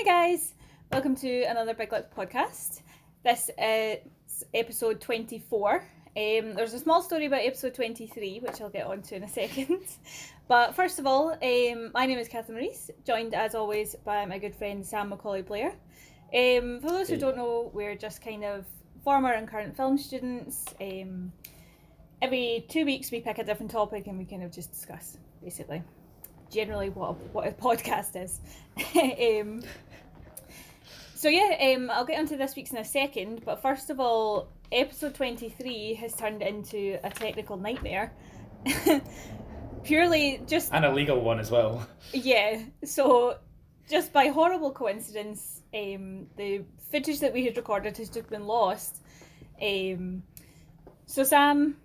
guys, welcome to another BigLipz Podcast. This is episode 24. There's a small story about episode 23, which I'll get on to in a second. But first of all, my name is Catherine Reese, joined as always by my good friend Sam Macaulay-Blair. For those who don't know, we're just kind of former and current film students. Every 2 weeks we pick a different topic and we kind of just discuss, basically, generally what a podcast is. I'll get onto this week's in a second, but first of all, episode 23 has turned into a technical nightmare. Purely just... And a legal one as well. Yeah, so just by horrible coincidence, the footage that we had recorded has just been lost. So Sam,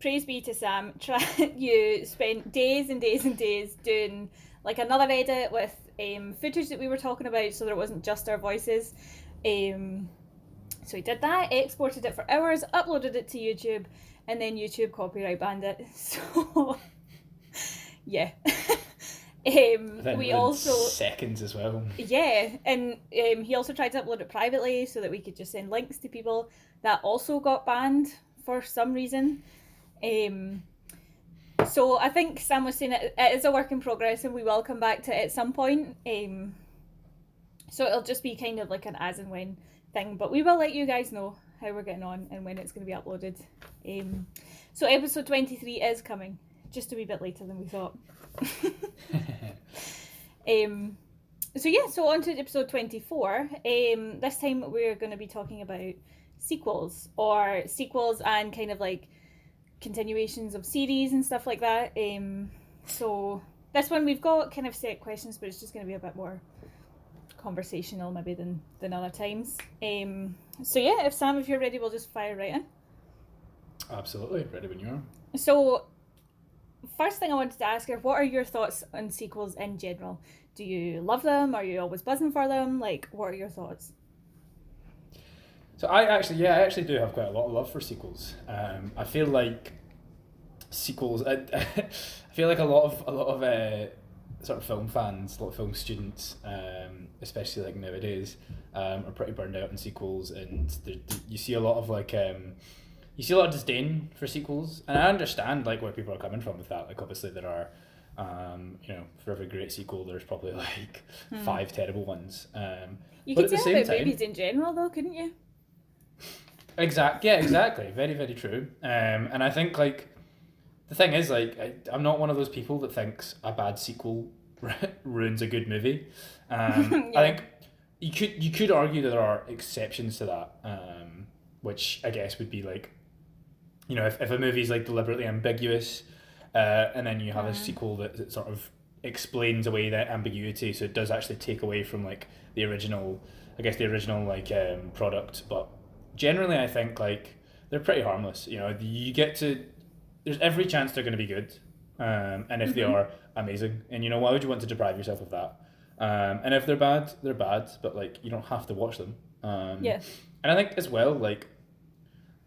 praise be to Sam, you spent days and days and days doing like another edit with footage that we were talking about so that it wasn't just our voices. So he did that, exported it for hours, uploaded it to YouTube, and then YouTube copyright banned it. So, yeah. We also seconds as well. Yeah, and he also tried to upload it privately so that we could just send links to people. That also got banned for some reason. So I think Sam was saying it is a work in progress and we will come back to it at some point. So it'll just be kind of like an as and when thing, but we will let you guys know how we're getting on and when it's going to be uploaded. So episode 23 is coming, just a wee bit later than we thought. So on to episode 24. This time we're going to be talking about sequels and kind of like continuations of series and stuff like that. So this one we've got kind of set questions, but it's just going to be a bit more conversational maybe than other times. If Sam, if you're ready, we'll just fire right in. Absolutely, ready when you are. So first thing I wanted to ask are, what are your thoughts on sequels in general? Do you love them? Are you always buzzing for them? Like, what are your thoughts? So I actually do have quite a lot of love for sequels. I feel like sequels. I feel like a lot of sort of film fans, a lot of film students, especially like nowadays, are pretty burned out on sequels, and you see a lot of disdain for sequels, and I understand like where people are coming from with that. Like obviously there are, for every great sequel, there's probably like 5 terrible ones. You could say about movies in general, though, couldn't you? Exactly. Very, very true. And I think like the thing is like I'm not one of those people that thinks a bad sequel ruins a good movie. Yeah. I think you could argue that there are exceptions to that, which I guess would be like, if a movie's like deliberately ambiguous, and then you have a sequel that sort of explains away that ambiguity, so it does actually take away from like the original like product. But generally I think like they're pretty harmless. There's every chance they're going to be good, and if they are, amazing. And why would you want to deprive yourself of that? And if they're bad, but like you don't have to watch them. Yeah. And I think as well, like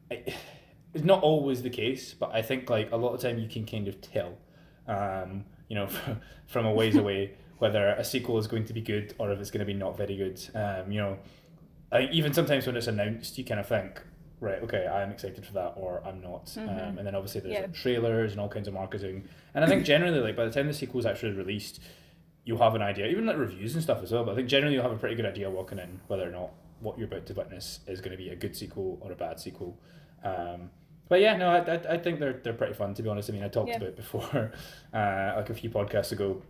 it's not always the case, but I think like a lot of the time you can kind of tell, from a ways away whether a sequel is going to be good or if it's going to be not very good. I think even sometimes when it's announced, you kind of think, right, okay, I'm excited for that or I'm not. And then obviously there's like trailers and all kinds of marketing. And I think generally, like by the time the sequel is actually released, you'll have an idea, even like reviews and stuff as well. But I think generally you'll have a pretty good idea walking in whether or not what you're about to witness is going to be a good sequel or a bad sequel. But yeah, no, I think they're pretty fun, to be honest. I mean, I talked about it before, like a few podcasts ago,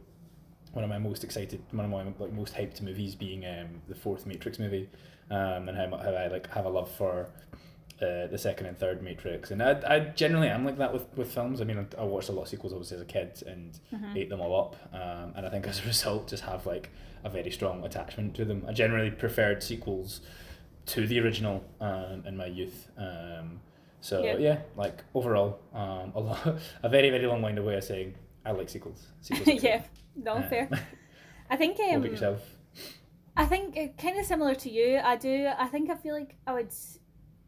one of my most hyped movies being the 4th Matrix movie, and how I like have a love for the 2nd and 3rd Matrix. And I generally am like that with films. I mean, I watched a lot of sequels obviously as a kid and ate them all up, and I think as a result just have like a very strong attachment to them. I generally preferred sequels to the original in my youth. Like overall, a very, very long-winded way of saying I like sequels. Yeah, no, fair. I think. What about yourself? I think kind of similar to you. I feel like I would,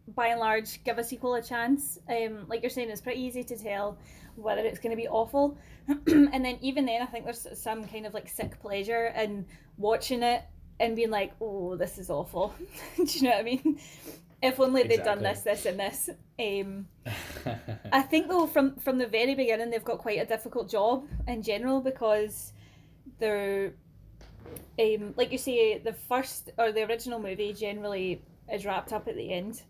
by and large, give a sequel a chance. Like you're saying, it's pretty easy to tell whether it's going to be awful, and then even then, I think there's some kind of like sick pleasure in watching it and being like, oh, this is awful. Do you know what I mean? If only they'd done this, this, and this. I think though, from the very beginning, they've got quite a difficult job in general, because they're, like you say, the first or the original movie generally is wrapped up at the end,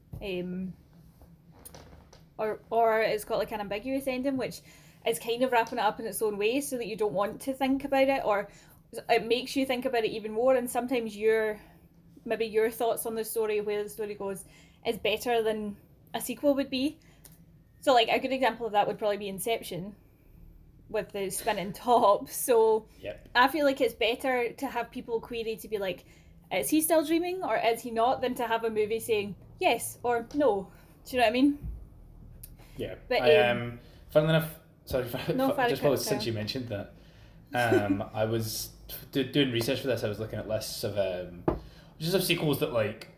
or it's got like an ambiguous ending, which is kind of wrapping it up in its own way, so that you don't want to think about it, or it makes you think about it even more, and sometimes your thoughts on the story, where the story goes, is better than a sequel would be. So like a good example of that would probably be Inception, with the spinning top. So yep. I feel like it's better to have people query to be like, is he still dreaming or is he not, than to have a movie saying yes or no. Do you know what I mean? Yeah. But funnily enough, sorry, since you mentioned that, I was doing research for this. I was looking at lists of just of sequels that like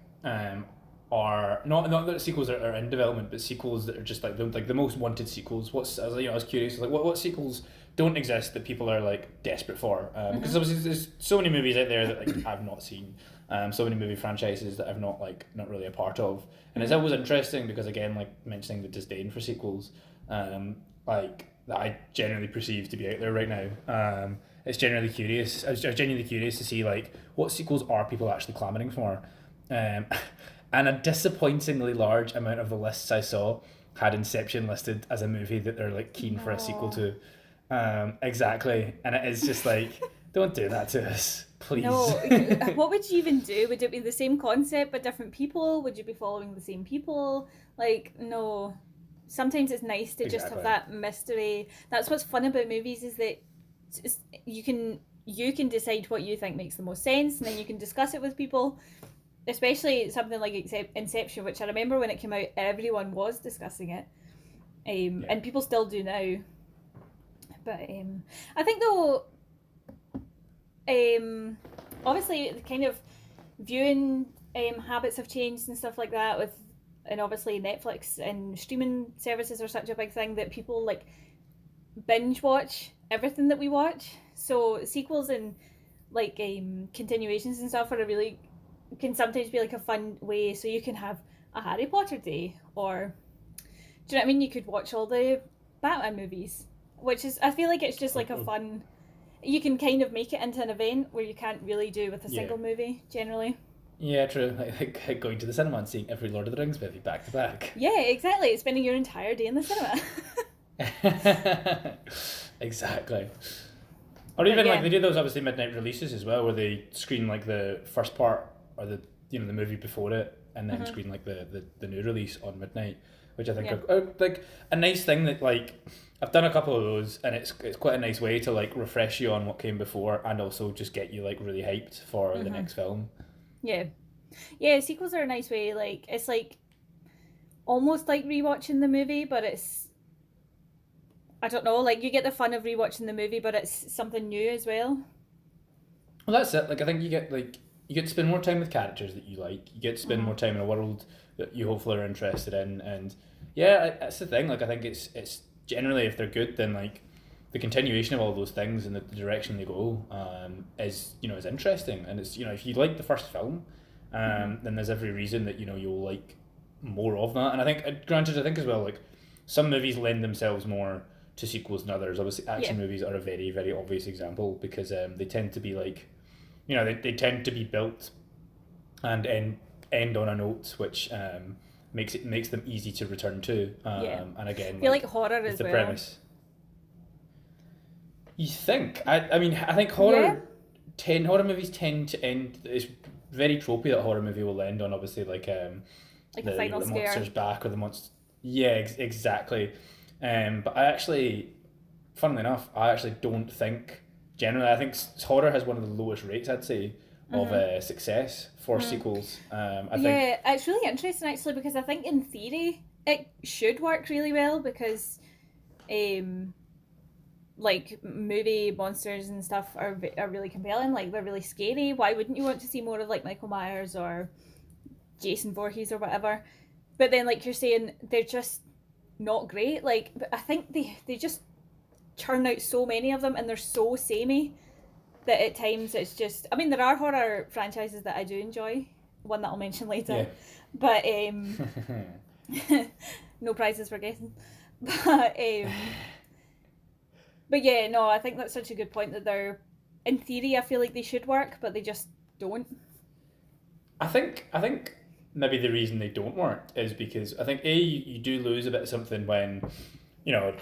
are not that sequels that are in development, but sequels that are just like the most wanted sequels. I was curious, like what sequels don't exist that people are like desperate for? Because obviously there's so many movies out there that like I've not seen, so many movie franchises that I'm not really a part of, and it's always interesting because, again, like mentioning the disdain for sequels, like that I generally perceive to be out there right now. It's generally curious. I was genuinely curious to see like what sequels are people actually clamouring for. And a disappointingly large amount of the lists I saw had Inception listed as a movie that they're like keen for a sequel to. Exactly. And it is just like, don't do that to us, please. No. What would you even do? Would it be the same concept but different people? Would you be following the same people? Like, no. Sometimes it's nice to just have that mystery. That's what's fun about movies, is that you can decide what you think makes the most sense, and then you can discuss it with people. Especially something like Inception, which I remember when it came out, everyone was discussing it, and people still do now. But I think though, obviously the kind of viewing habits have changed and stuff like that, and obviously Netflix and streaming services are such a big thing that people like binge watch everything that we watch. So sequels and like continuations and stuff can sometimes be like a fun way. So you can have a Harry Potter day, or do you know what I mean? You could watch all the Batman movies, which is, I feel like it's just like a fun, you can kind of make it into an event where you can't really do with a single movie generally. Yeah, true. Like going to the cinema and seeing every Lord of the Rings movie back to back. Yeah, exactly. Spending your entire day in the cinema. Exactly. Or even like they do those obviously midnight releases as well, where they screen like the first part or the movie before it, and then screen like the new release on midnight, which I think are like a nice thing that like I've done a couple of those, and it's quite a nice way to like refresh you on what came before, and also just get you like really hyped for the next film. Yeah, sequels are a nice way. Like it's like almost like rewatching the movie, but it's, I don't know, like you get the fun of rewatching the movie, but it's something new as well. Well, that's it. Like I think you get to spend more time with characters that you like. You get to spend more time in a world that you hopefully are interested in, and that's the thing. Like I think it's generally, if they're good, then like the continuation of all those things and the direction they go is interesting, and it's if you like the first film, then there's every reason that you'll like more of that. And I think, granted, I think as well, like some movies lend themselves more to sequels than others. Obviously, action movies are a very, very obvious example, because they tend to be like, they tend to be built and end on a note which makes them easy to return to. And again, I feel like horror as the well. Premise. You think? I mean, I think horror movies tend to end. It's very tropey that a horror movie will end on, obviously, like a final scare. The monster's back, or the monster. Yeah, exactly. But I actually, funnily enough, don't think, generally, I think horror has one of the lowest rates, I'd say, of success for sequels. I think it's really interesting actually, because I think in theory it should work really well, because like movie monsters and stuff are really compelling. Like they're really scary. Why wouldn't you want to see more of like Michael Myers or Jason Voorhees or whatever? But then, like you're saying, they're just not great. Like, but I think they just churn out so many of them, and they're so samey that at times it's just, I mean, there are horror franchises that I do enjoy, one that I'll mention later, but no prizes for guessing, but yeah, no, I think that's such a good point that they're, in theory, I feel like they should work, but they just don't. I think maybe the reason they don't work is because I think you do lose a bit of something when, you know,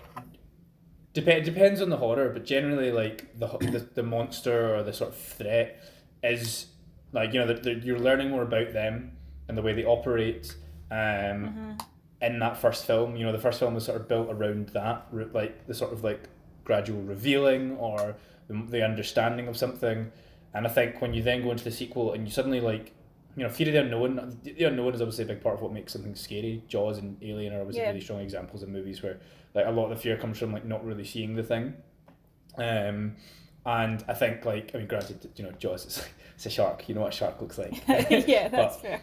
depends on the horror, but generally like the monster or the sort of threat is like, you know, you're learning more about them and the way they operate. In that first film, you know, the first film was sort of built around that, like the sort of like gradual revealing or the understanding of something. And I think when you then go into the sequel and you suddenly like, you know, fear of the unknown is obviously a big part of what makes something scary. Jaws and Alien are obviously really strong examples of movies where like a lot of the fear comes from like not really seeing the thing. And I think like, I mean, granted, you know, Jaws it's a shark. You know what a shark looks like. Yeah, that's fair.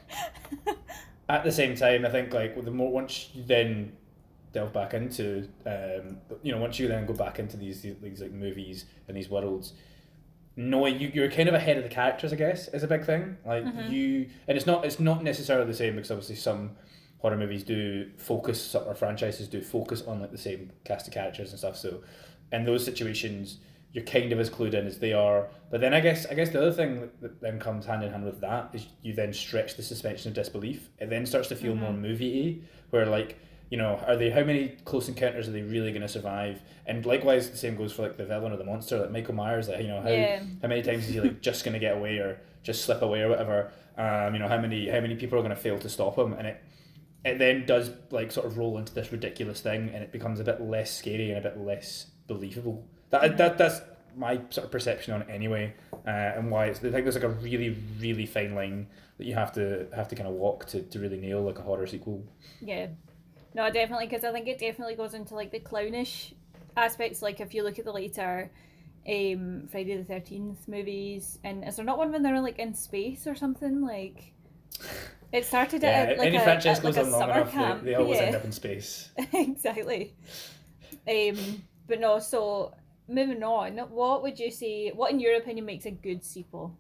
At the same time, I think like the more once you then delve back into, you know, once you then go back into these like movies and these worlds, knowing you're kind of ahead of the characters, I guess, is a big thing. Like and it's not necessarily the same because obviously some horror movies do focus, or franchises do focus on like the same cast of characters and stuff. So in those situations, you're kind of as clued in as they are. But then I guess the other thing that then comes hand in hand with that is you then stretch the suspension of disbelief. It then starts to feel more movie-y, where like, you know, how many close encounters are they really going to survive? And likewise, the same goes for like the villain or the monster, like Michael Myers. Like, you know, how many times is he like just going to get away or just slip away or whatever? You know, how many people are going to fail to stop him? And it then does like sort of roll into this ridiculous thing, and it becomes a bit less scary and a bit less believable. That's my sort of perception on it anyway, and why I think there's like a really, really fine line that you have to kind of walk to really nail like a horror sequel. Yeah. No, definitely, because I think it definitely goes into like the clownish aspects. Like if you look at the later Friday the 13th movies, and is there not one when they're like in space or something? Like it started at like any franchise goes like on a long summer enough, camp. they always end up in space. Exactly. But no, so moving on, what in your opinion makes a good sequel?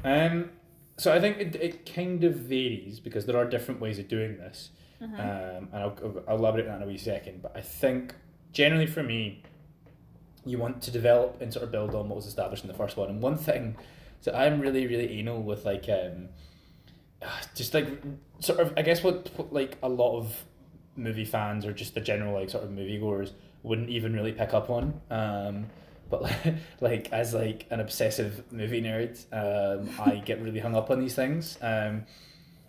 So I think it kind of varies because there are different ways of doing this. And I'll elaborate on that in a wee second, but I think generally for me, you want to develop and sort of build on what was established in the first one. And one thing, so I'm really, really anal with like just like sort of, I guess what like a lot of movie fans or just the general like sort of moviegoers wouldn't even really pick up on, but like as like an obsessive movie nerd, I get really hung up on these things.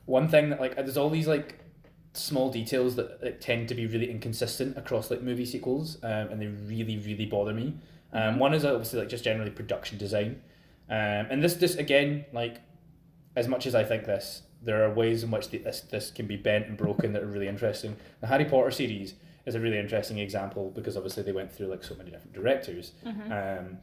One thing that like there's all these like small details that like, tend to be really inconsistent across like movie sequels, and they really, really bother me. One is obviously like just generally production design, and this again, like as much as I think this, there are ways in which this can be bent and broken that are really interesting. The Harry Potter series is a really interesting example because obviously they went through like so many different directors, and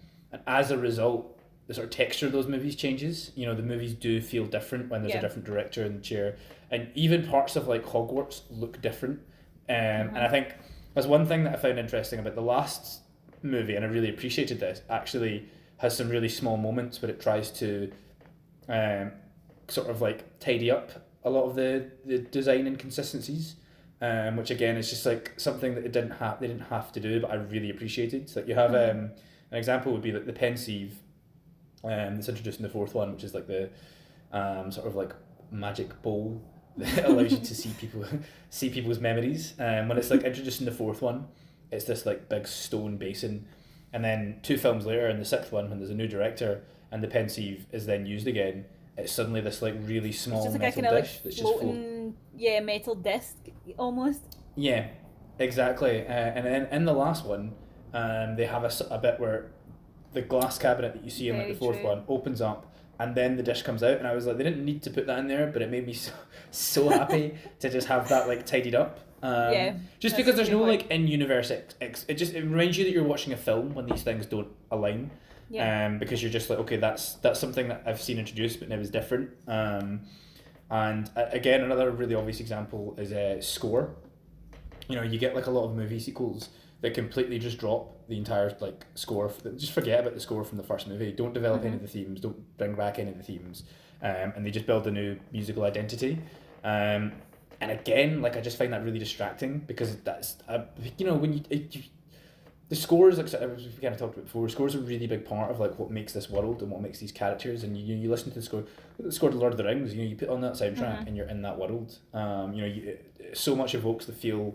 as a result, the sort of texture of those movies changes. You know, the movies do feel different when there's a different director in the chair, and even parts of like Hogwarts look different. And I think that's one thing that I found interesting about the last movie, and I really appreciated this. Actually, has some really small moments where it tries to sort of like tidy up a lot of the design inconsistencies, which again is just like something that they didn't have to do, but I really appreciated. So like you have an example would be like the pensieve that's introduced in the fourth one, which is like the sort of like magic bowl that allows you to see people's memories. When it's like introduced in the fourth one, it's this like big stone basin, and then 2 films later in the 6th one, when there's a new director and the pensieve is then used again, it's suddenly this like really small like metal dish that's just floating. Yeah, metal disc almost. Yeah, exactly. And then in the last one, they have a bit where the glass cabinet that you see in like the fourth one opens up, and then the dish comes out, and I was like, they didn't need to put that in there, but it made me so happy to just have that like tidied up. Just because there's no like in-universe it reminds you that you're watching a film when these things don't align. Because you're just like, okay, that's something that I've seen introduced, but now is different. And again, another really obvious example is score. You know, you get like a lot of movie sequels that completely just drop the entire like score. Just forget about the score from the first movie. Don't develop any of the themes. Don't bring back any of the themes. And they just build a new musical identity. And again, like I just find that really distracting because that's when the scores, like we kind of talked about before, scores are a really big part of like what makes this world and what makes these characters. And you listen to the score to Lord of the Rings. You put on that soundtrack and you're in that world. It so much evokes the feel,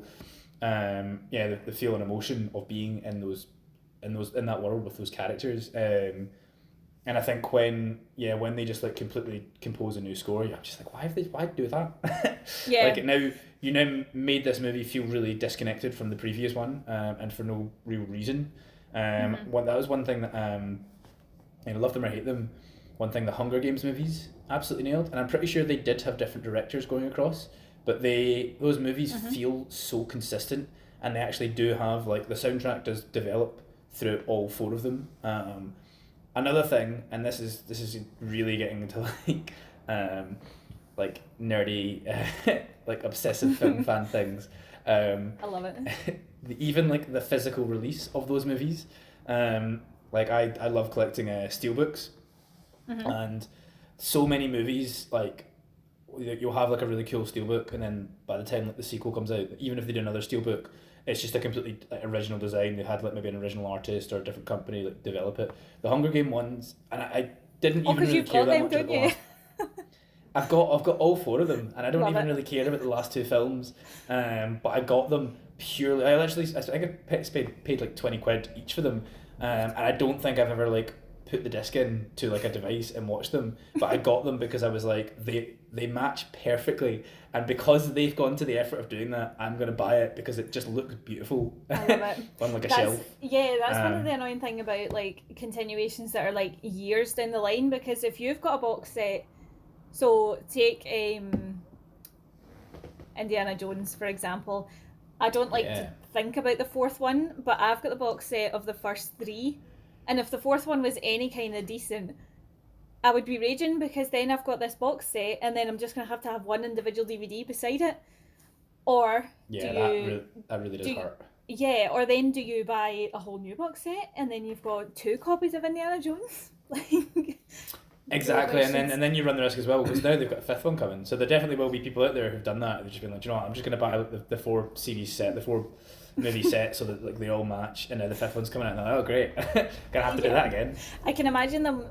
the feel and emotion of being in that world with those characters. And I think when they just like completely compose a new score, I'm just like, why do that? Yeah. Like you now made this movie feel really disconnected from the previous one, and for no real reason. That was one thing that I love them or hate them. One thing the Hunger Games movies absolutely nailed, and I'm pretty sure they did have different directors going across, but those movies feel so consistent, and they actually do have like the soundtrack does develop through all four of them. Another thing, and this is really getting into like nerdy, like obsessive film fan things. I love it. Even like the physical release of those movies. Like I love collecting steelbooks, and so many movies like you'll have like a really cool steelbook, and then by the time like the sequel comes out, even if they do another steelbook, it's just a completely original design. They had like maybe an original artist or a different company like develop it. The Hunger Game ones, and I didn't even really care that much about the last. I've got all four of them, and I don't even really care about the last two films. But I got them purely. I think I paid like £20 each for them, and I don't think I've ever like put the disc in to like a device and watched them. But I got them because I was like they match perfectly, and because they've gone to the effort of doing that, I'm gonna buy it because it just looks beautiful. I love it. On like a shelf. Yeah, that's one of the annoying thing about like continuations that are like years down the line, because if you've got a box set, so take Indiana Jones for example, I don't like to think about the fourth one, but I've got the box set of the first three, and if the fourth one was any kind of decent, I would be raging, because then I've got this box set and then I'm just going to have one individual DVD beside it. Or that really does hurt. Yeah, or then do you buy a whole new box set and then you've got 2 copies of Indiana Jones? Like exactly, and then you run the risk as well, because now they've got a 5th one coming. So there definitely will be people out there who've done that. They've just been like, you know what, I'm just going to buy the 4 series set, the 4 movie set, so that like they all match, and now the 5th one's coming out, and I'm like, oh great, gonna have to do that again. I can imagine them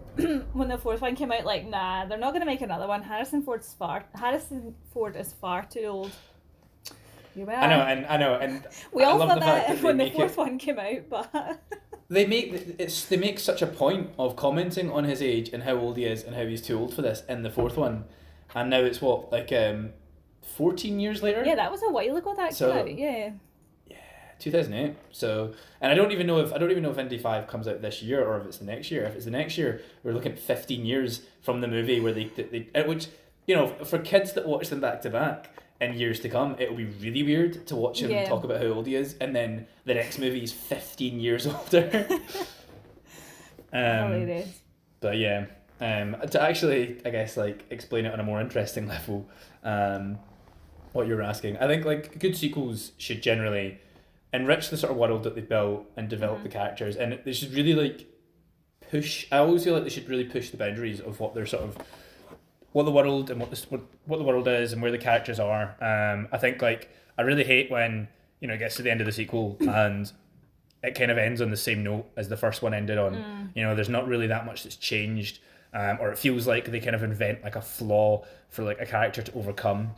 when the 4th one came out, like, nah, they're not gonna make another one. Harrison Ford is far too old. I know, and we all thought that when the 4th one came out, but they make such a point of commenting on his age and how old he is and how he's too old for this in the 4th one, and now it's 14 years later. Yeah, that was a while ago that came out. Yeah. 2008. So, and I don't even know if Indy 5 comes out this year or if it's the next year. If it's the next year, we're looking at 15 years from the movie where they which, you know, for kids that watch them back to back in years to come, it'll be really weird to watch him talk about how old he is, and then the next movie is 15 years older. Hilarious. But yeah, to actually, I guess, like explain it on a more interesting level, what you're asking, I think like good sequels should generally enrich the sort of world that they built and develop the characters, and they should really like push. I always feel like they should really push the boundaries of what they're sort of, what the world and what the world is and where the characters are. I think like I really hate when it gets to the end of the sequel and it kind of ends on the same note as the first one ended on. There's not really that much that's changed, or it feels like they kind of invent like a flaw for like a character to overcome,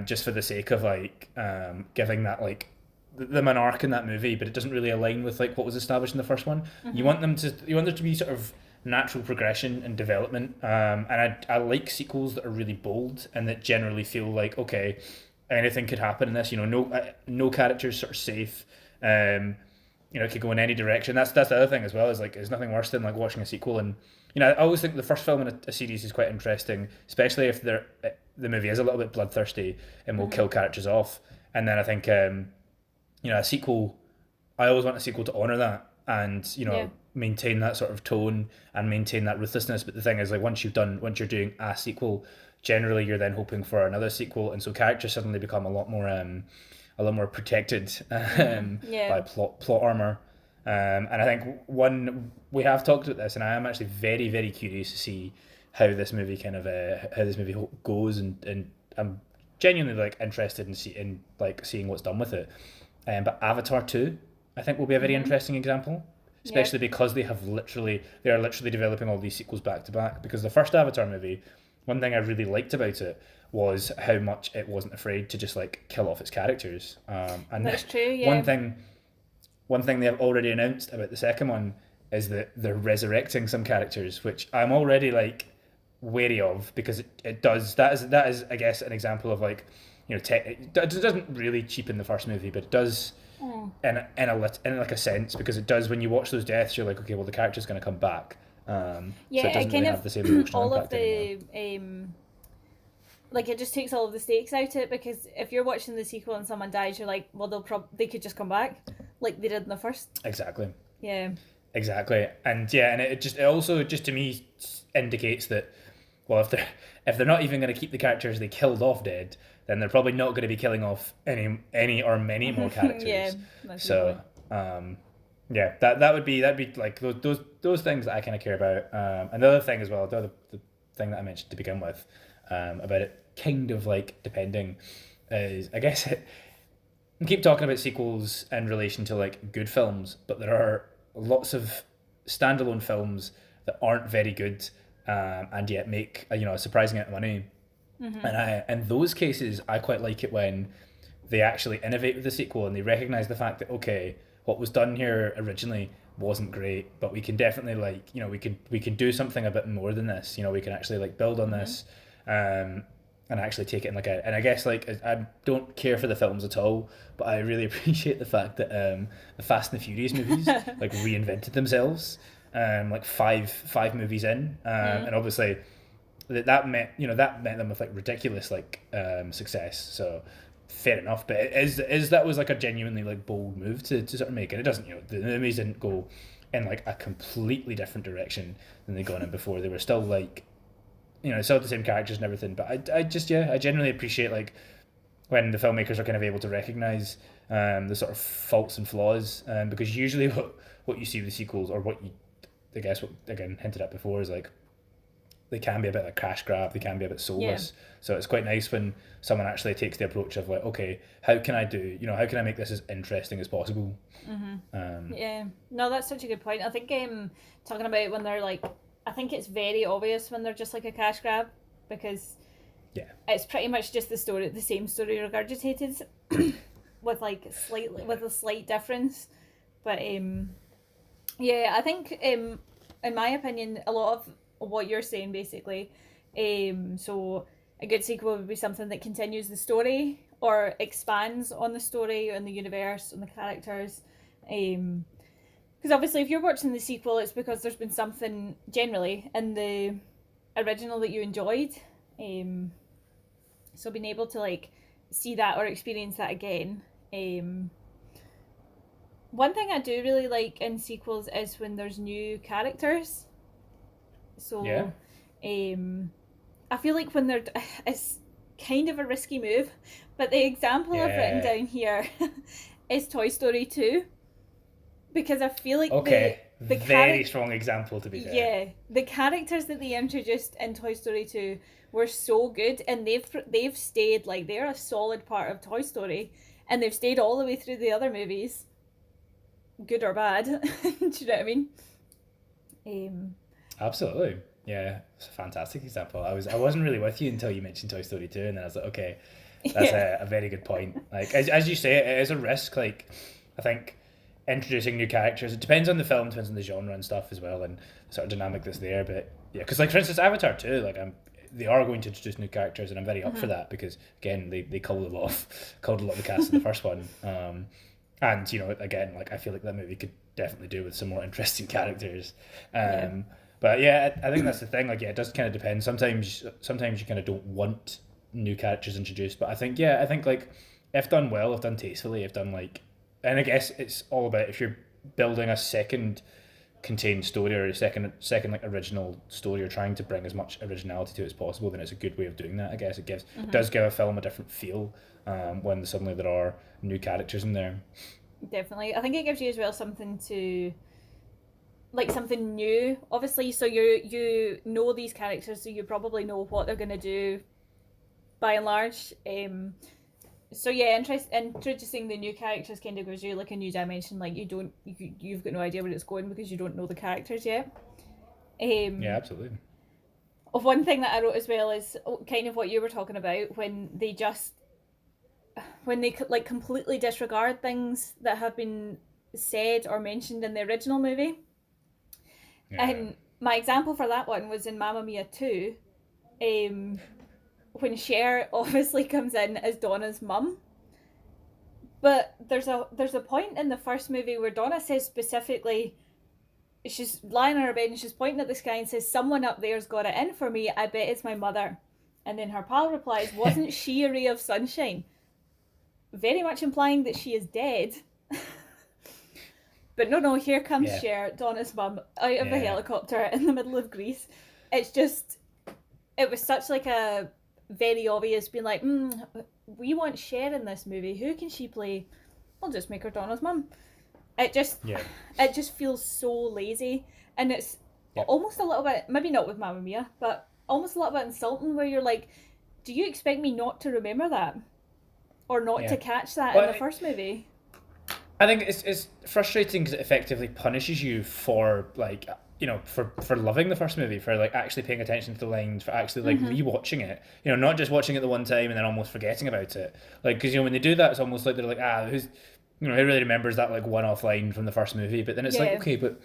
just for the sake of like giving that like them an arc in that movie, but it doesn't really align with like what was established in the first one. You want there to be sort of natural progression and development, and I like sequels that are really bold and that generally feel like, okay, anything could happen in this. No character's sort of safe. It could go in any direction. That's the other thing as well, is like there's nothing worse than like watching a sequel, and I always think the first film in a series is quite interesting, especially if the movie is a little bit bloodthirsty and will kill characters off. And then I think a sequel, I always want a sequel to honour that and maintain that sort of tone and maintain that ruthlessness. But the thing is, like once you're doing a sequel, generally you're then hoping for another sequel, and so characters suddenly become a lot more protected by plot armor. And I think we have talked about this, and I am actually very, very curious to see how this movie goes, and I'm genuinely like interested in seeing what's done with it. But Avatar 2, I think, will be a very interesting example, especially because they are literally developing all these sequels back to back. Because the first Avatar movie, one thing I really liked about it was how much it wasn't afraid to just like kill off its characters. And That's true. Yeah. One thing they have already announced about the second one is that they're resurrecting some characters, which I'm already like wary of, because it does that is I guess an example of like, it doesn't really cheapen the first movie, but it does in like a sense, because it does, when you watch those deaths, you're like, okay, well, the character's going to come back. So it doesn't really have the same emotional all impact of the anymore. Like, it just takes all of the stakes out of it, because if you're watching the sequel and someone dies, you're like, well, they could just come back like they did in the first. Exactly. Yeah. Exactly. And it also just to me indicates that, well, if they're not even going to keep the characters they killed off dead, then they're probably not going to be killing off any or many more characters. Yeah. So that'd be like those things that I kind of care about. And the other thing as well, the thing that I mentioned to begin with, about it kind of like depending, is, I guess, we keep talking about sequels in relation to like good films, but there are lots of standalone films that aren't very good, and yet make a surprising amount of money. And in those cases, I quite like it when they actually innovate with the sequel and they recognize the fact that, okay, what was done here originally wasn't great, but we can definitely we can do something a bit more than this. We can actually like build on this, and actually take it in and I guess like, I don't care for the films at all, but I really appreciate the fact that the Fast and the Furious movies like reinvented themselves, like five movies in, and obviously that met them with like ridiculous success. So fair enough, but that was like a genuinely like bold move to sort of make, and it doesn't, the movies didn't go in like a completely different direction than they'd gone in before. They were still like, still the same characters and everything, but I genuinely appreciate like when the filmmakers are kind of able to recognize the sort of faults and flaws, because usually what you see with the sequels, or what again hinted at before, is like they can be a bit of a cash grab, they can be a bit soulless. So it's quite nice when someone actually takes the approach of like, okay, how can I make this as interesting as possible? No, that's such a good point. I think talking about when they're like, I think it's very obvious when they're just like a cash grab, because it's pretty much just the same story regurgitated with a slight difference. But I think in my opinion, a lot of what you're saying basically, so a good sequel would be something that continues the story or expands on the story and the universe and the characters, because obviously if you're watching the sequel, it's because there's been something generally in the original that you enjoyed, so being able to like see that or experience that again. One thing I do really like in sequels is when there's new characters. So I feel like when it's kind of a risky move, but the example I've written down here is Toy Story 2, because I feel like the very strong example, to be fair. Yeah, the characters that they introduced in Toy Story 2 were so good, and they've stayed, like, they're a solid part of Toy Story, and they've stayed all the way through the other movies, good or bad. Do you know what I mean? Absolutely. Yeah, it's a fantastic example. I wasn't really with you until you mentioned Toy Story 2, and then I was like, okay, that's a very good point. Like, as you say, it is a risk. Like, I think introducing new characters, it depends on the film, depends on the genre and stuff as well, and the sort of dynamic that's there. But yeah, because like for instance, Avatar 2, like they are going to introduce new characters, and I'm very up for that, because again, they killed a lot of the cast in the first one. And again, like I feel like that movie could definitely do with some more interesting characters. But yeah, I think that's the thing. Like, yeah, it does kind of depend. Sometimes you kind of don't want new characters introduced, but I think like if done well, if done tastefully, if done like, and I guess it's all about if you're building a second contained story or a second like original story, you're trying to bring as much originality to it as possible, then it's a good way of doing that. I guess it does give a film a different feel when suddenly there are new characters in there. Definitely. I think it gives you as well something to, like, something new, obviously. So you know these characters, so you probably know what they're going to do by and large. So yeah, introducing the new characters kind of gives you like a new dimension. Like you've got no idea where it's going because you don't know the characters yet. Yeah, absolutely. Of one thing that I wrote as well is kind of what you were talking about when they like completely disregard things that have been said or mentioned in the original movie. Yeah. And my example for that one was in Mamma Mia 2, when Cher obviously comes in as Donna's mum. But there's a point in the first movie where Donna says specifically, she's lying on her bed and she's pointing at the sky and says, "Someone up there's got it in for me, I bet it's my mother." And then her pal replies, "Wasn't she a ray of sunshine?" Very much implying that she is dead. But no, here comes Cher, Donna's mum, out of a helicopter in the middle of Greece. It's just, it was such like a very obvious being like, we want Cher in this movie. Who can she play? We'll just make her Donna's mum. It just feels so lazy, and it's almost a little bit, maybe not with Mamma Mia, but almost a little bit insulting where you're like, do you expect me not to remember that? Or not to catch that in the first movie? I think it's frustrating because it effectively punishes you for like, you know, for loving the first movie, for like actually paying attention to the lines, for actually like rewatching it, you know, not just watching it the one time and then almost forgetting about it. Like, because, you know, when they do that, it's almost like they're like, who's, you know, who really remembers that like one-off line from the first movie? But then it's like, okay, but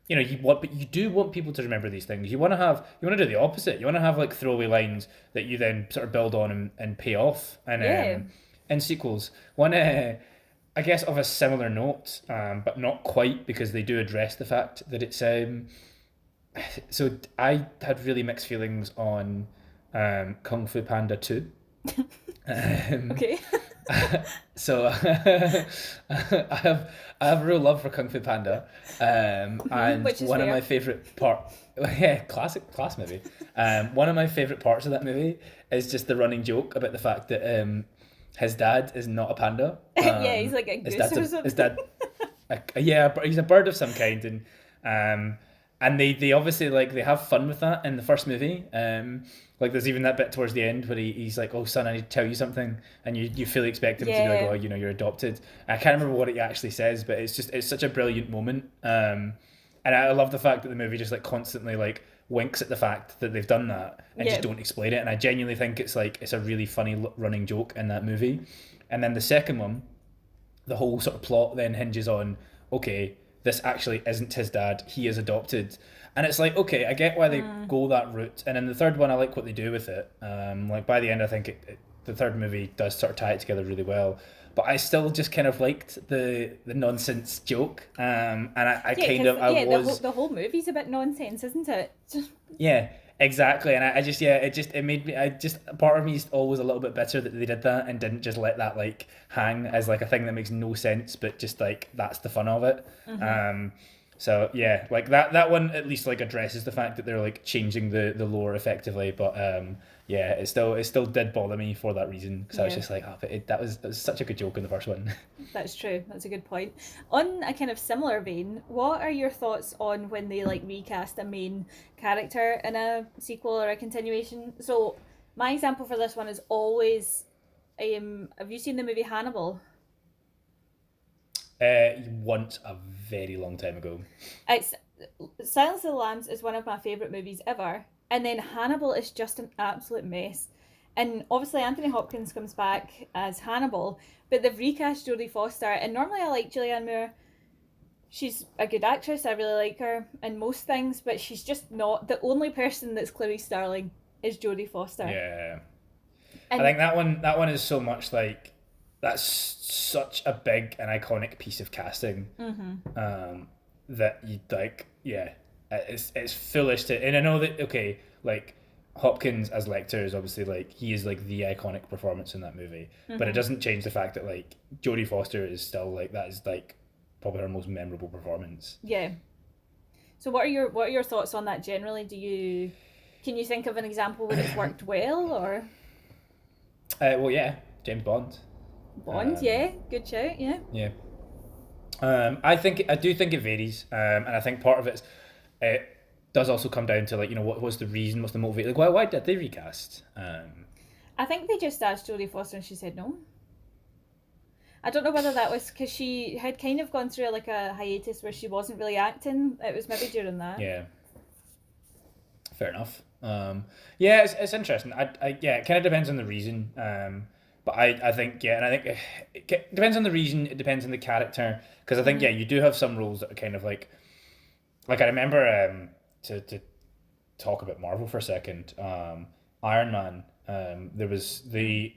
you know, you do want people to remember these things. You want to do the opposite. You want to have like throwaway lines that you then sort of build on and pay off. And in sequels, one I guess of a similar note, but not quite, because they do address the fact that it's so I had really mixed feelings on Kung Fu Panda 2. Okay. So I have real love for Kung Fu Panda, and one of my favorite class movie. One of my favorite parts of that movie is just the running joke about the fact that his dad is not a panda. He's like a goose or something. His dad, he's a bird of some kind, and they obviously like they have fun with that in the first movie. Like there's even that bit towards the end where he's like, "Oh son, I need to tell you something," and you fully expect him to be like, "Oh, you know, you're adopted." I can't remember what he actually says, but it's such a brilliant moment. And I love the fact that the movie just like constantly like winks at the fact that they've done that and just don't explain it. And I genuinely think it's a really funny running joke in that movie. And then the second one, the whole sort of plot then hinges on, okay, this actually isn't his dad, he is adopted. And it's like, okay, I get why they go that route. And in the third one, I like what they do with it. Like by the end, I think the third movie does sort of tie it together really well. But I still just kind of liked the nonsense joke, and the whole movie's a bit nonsense, isn't it? Yeah, exactly. And it made me, part of me is always a little bit bitter that they did that and didn't just let that like hang as like a thing that makes no sense, but just like that's the fun of it. So yeah, like that one at least like addresses the fact that they're like changing the lore effectively, but it still did bother me for that reason, because I was just like, that was such a good joke in the first one. That's true. That's a good point. On a kind of similar vein, what are your thoughts on when they like recast a main character in a sequel or a continuation? So my example for this one is always, have you seen the movie Hannibal? Once a very long time ago. It's Silence of the Lambs is one of my favourite movies ever, and then Hannibal is just an absolute mess. And obviously Anthony Hopkins comes back as Hannibal, but they've recast Jodie Foster, and normally I like Julianne Moore. She's a good actress, I really like her in most things, but she's just not. The only person that's Clarice Starling is Jodie Foster. Yeah. And I think that one is so much like, that's such a big and iconic piece of casting, that you like, it's foolish to, and I know that, okay, like Hopkins as Lecter is obviously like, he is like the iconic performance in that movie, but it doesn't change the fact that like Jodie Foster is still like, that is like probably her most memorable performance. Yeah. So what are your thoughts on that generally? Can you think of an example where it's worked well, or? Well, yeah, James Bond. Good shout, yeah. Yeah. I do think it varies, and I think part of it does also come down to like what's the reason, what's the motivation, like why did they recast? I think they just asked Jodie Foster and she said no. I don't know whether that was because she had kind of gone through like a hiatus where she wasn't really acting. It was maybe during that. Yeah. Fair enough. Yeah, it's interesting. Yeah, it kind of depends on the reason. But I think and I think it depends on the reason. It depends on the character, because I think you do have some roles that are kind of like I remember to talk about Marvel for a second. Iron Man. There was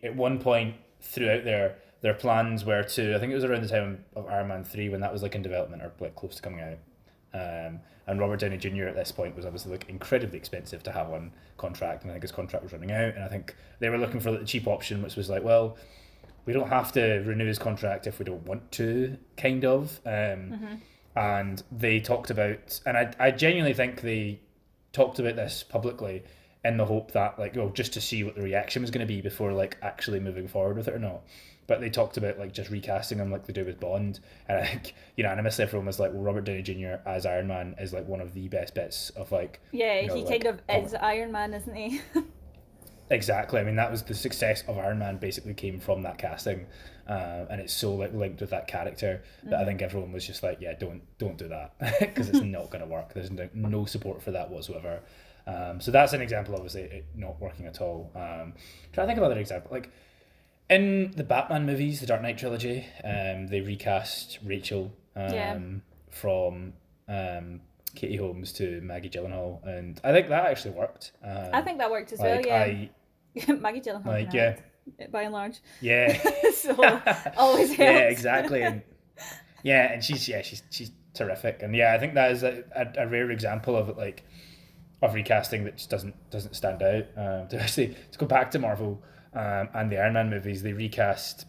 at one point throughout their plans were to, I think it was around the time of Iron Man 3 when that was like in development or like close to coming out. And Robert Downey Jr. at this point was obviously like incredibly expensive to have on contract, and I think his contract was running out, and I think they were looking for the cheap option, which was like, well, we don't have to renew his contract if we don't want to, kind of. And they talked about, and I genuinely think they talked about this publicly in the hope that just to see what the reaction was going to be before like actually moving forward with it or not. But they talked about like just recasting him like they do with Bond, and I think unanimously everyone was like, well, Robert Downey Jr. as Iron Man is like one of the best bits of like he kind of is Iron Man, isn't he? Exactly. I mean, that was the success of Iron Man basically came from that casting, and it's so like linked with that character that I think everyone was just like, yeah, don't do that because it's not going to work. There's no support for that whatsoever. So that's an example, obviously, it not working at all. Trying to think of another example, like in the Batman movies, the Dark Knight trilogy, they recast Rachel from Katie Holmes to Maggie Gyllenhaal, and I think that actually worked. I think that worked as well. Yeah, Maggie Gyllenhaal. By and large. Yeah. So always helps. Yeah, exactly. And she's terrific, and I think that is a rare example of it, like of recasting that just doesn't stand out. To go back to Marvel. And the Iron Man movies, they recast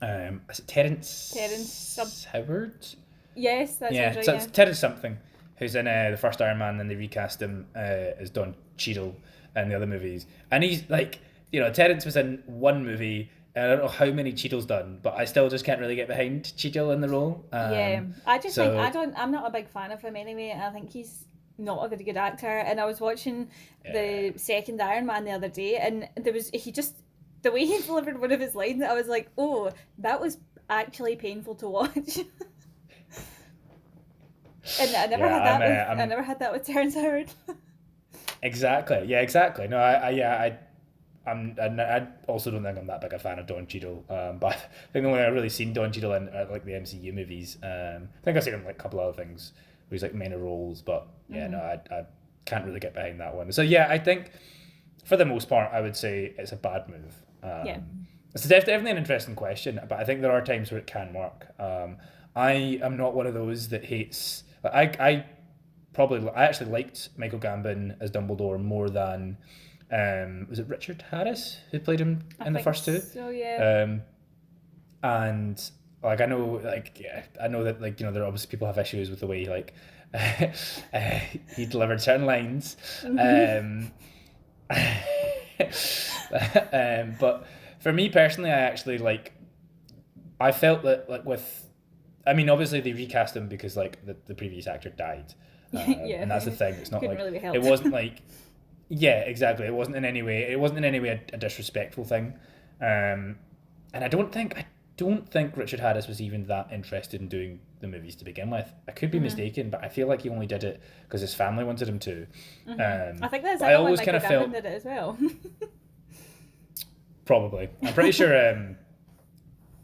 is it Terrence Howard? Yes, that's right. So it's Terrence something who's in the first Iron Man, and they recast him as Don Cheadle in the other movies. And he's like, Terrence was in one movie, and I don't know how many Cheadle's done, but I still just can't really get behind Cheadle in the role. I just think I'm not a big fan of him anyway. I think he's not a very good actor, and I was watching the second Iron Man the other day, and the way he delivered one of his lines, I was like, oh, that was actually painful to watch. And I never had that with Terrence Howard. Exactly. Yeah, exactly. No, I also don't think I'm that big a fan of Don Cheadle. But I think the only I've really seen Don Cheadle in like the MCU movies. I think I've seen him in like a couple of other things where he's like minor roles, but I can't really get behind that one. So I think for the most part I would say it's a bad move. It's definitely an interesting question, but I think there are times where it can work. I am not one of those that hates. I actually liked Michael Gambon as Dumbledore more than was it Richard Harris who played him in the first two? So yeah. And like I know that like there are obviously people have issues with the way like he delivered certain lines. But for me personally, I actually I felt that obviously they recast him because like the previous actor died, and that's the thing. It's not like really it wasn't like exactly. It wasn't in any way a disrespectful thing, and I don't think Richard Harris was even that interested in doing the movies to begin with. I could be mistaken, but I feel like he only did it because his family wanted him to. I think that's I always kind of felt did it as well. Probably, I'm pretty sure.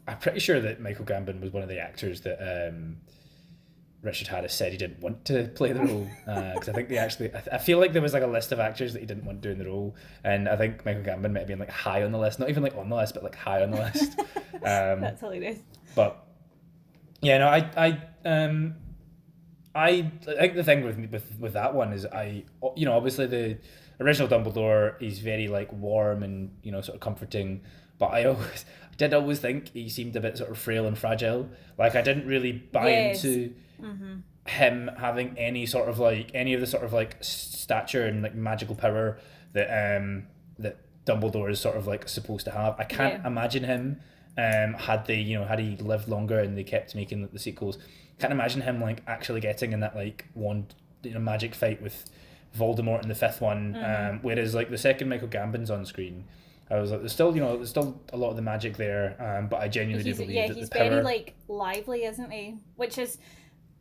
I'm pretty sure that Michael Gambon was one of the actors that Richard Harris said he didn't want to play the role, because I think they actually. I feel like there was like a list of actors that he didn't want doing the role, and I think Michael Gambon might have been like high on the list, not even like on the list, but like high on the list. That's hilarious. But I think the thing with that one is obviously the original Dumbledore is very like warm and sort of comforting, but I did always think he seemed a bit sort of frail and fragile. Like I didn't really buy into him having any of the sort of like stature and like magical power that that Dumbledore is sort of like supposed to have. I can't imagine him had he lived longer and they kept making the sequels. Can't imagine him like actually getting in that like one magic fight with Voldemort in the fifth one. Whereas like the second Michael Gambon's on screen, I was like, there's still a lot of the magic there. But I genuinely do believe that he's the power... very like lively, isn't he? Which is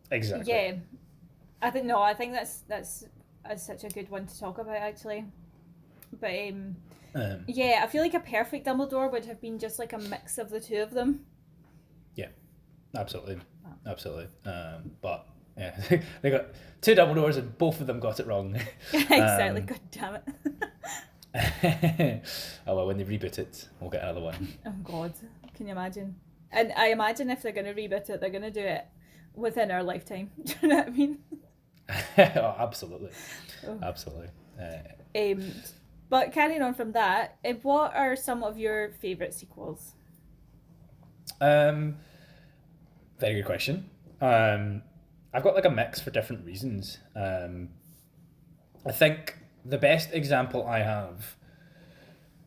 exactly. Yeah, I think that's such a good one to talk about actually. But I feel like a perfect Dumbledore would have been just like a mix of the two of them. Yeah, absolutely. But yeah, they got two Dumbledores and both of them got it wrong. Exactly. God damn it. Oh well, when they reboot it, we'll get another one. Oh God, can you imagine? And I imagine if they're going to reboot it, they're going to do it within our lifetime. Do you know what I mean? Oh, absolutely. Absolutely. But carrying on from that, what are some of your favourite sequels? Very good question. I've got like a mix for different reasons. I think the best example I have,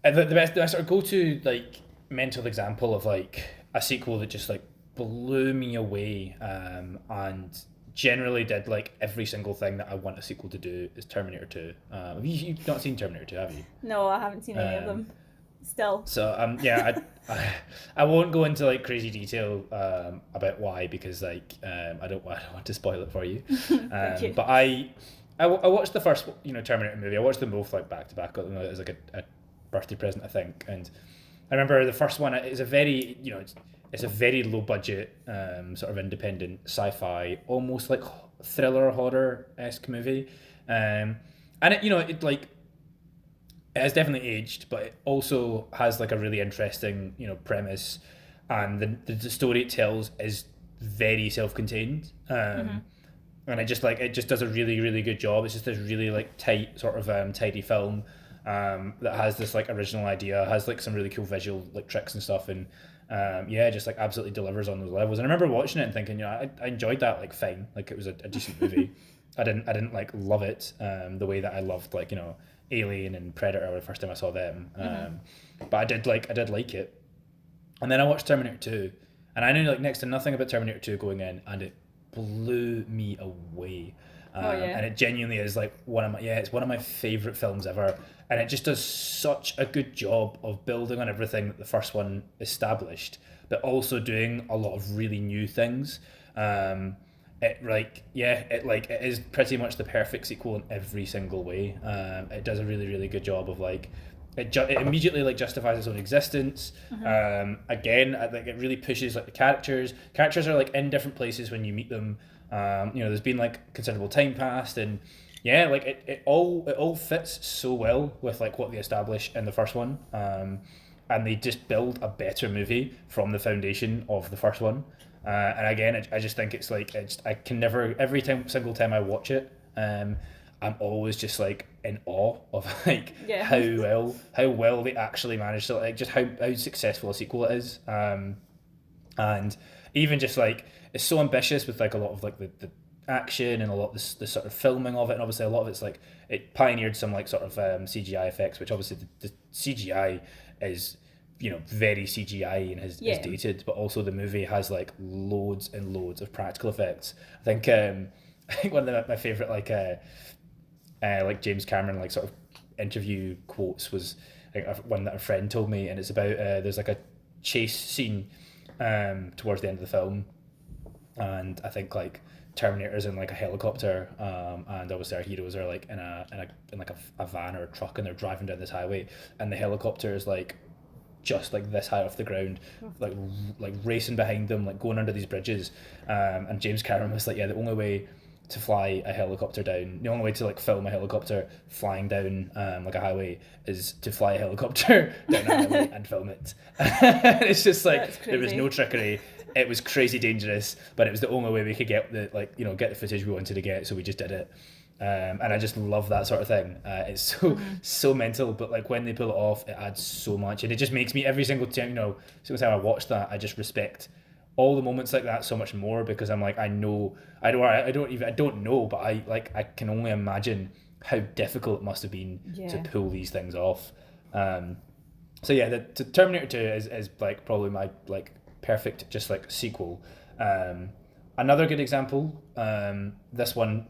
the best sort of go-to like mental example of like a sequel that just like blew me away and generally did like every single thing that I want a sequel to do is Terminator 2. You've not seen Terminator 2, have you? No, I haven't seen any of them. Still. So I won't go into like crazy detail about why, because like I don't want to spoil it for you. You. But I watched the first Terminator movie. I watched them both like back to back. Got them as like a birthday present, I think. And I remember the first one is a very it's a very low budget sort of independent sci-fi, almost like thriller horror-esque movie. And it like it has definitely aged, but it also has like a really interesting premise, and the story it tells is very self-contained. And it just does a really, really good job. It's just this really like tight sort of tidy film that has this like original idea, has like some really cool visual like tricks and stuff, and just like absolutely delivers on those levels. And I remember watching it and thinking, I enjoyed that like fine, like it was a decent movie. I didn't like love it the way that I loved like Alien and Predator the first time I saw them, but I did like it. And then I watched Terminator 2, and I knew like next to nothing about Terminator 2 going in, and it blew me away. And it genuinely is like it's one of my favorite films ever, and it just does such a good job of building on everything that the first one established, but also doing a lot of really new things. It is pretty much the perfect sequel in every single way. It does a really, really good job of like it immediately like justifies its own existence. Again, I think it really pushes like the characters. Characters are like in different places when you meet them. There's been like considerable time passed, and it all fits so well with like what they established in the first one. And they just build a better movie from the foundation of the first one. And again, I just think it's like I can never, every single time I watch it, I'm always just like in awe of like how well they actually managed to like just how successful a sequel it is. And even just like it's so ambitious with like a lot of like the action and a lot of the sort of filming of it, and obviously a lot of it's like it pioneered some like sort of CGI effects, which obviously the CGI is very CGI and is dated, but also the movie has like loads and loads of practical effects. I think one of my favorite like James Cameron like sort of interview quotes was like one that a friend told me, and it's about there's like a chase scene towards the end of the film, and I think like Terminator's in like a helicopter, and obviously our heroes are like in a van or a truck, and they're driving down this highway, and the helicopter is like just like this high off the ground, like racing behind them, like going under these bridges, and James Cameron was like, the only way to fly a helicopter down, the only way to like film a helicopter flying down like a highway is to fly a helicopter down a highway and film it. It's just like there was no trickery. It was crazy dangerous, but it was the only way we could get the footage we wanted to get, so we just did it. And I just love that sort of thing. It's so mental, but like when they pull it off, it adds so much, and it just makes me every single time I watch that, I just respect all the moments like that so much more, because I'm like, I don't know, but I can only imagine how difficult it must have been to pull these things off. So yeah, the Terminator 2 is like probably my like perfect just like sequel. Another good example, this one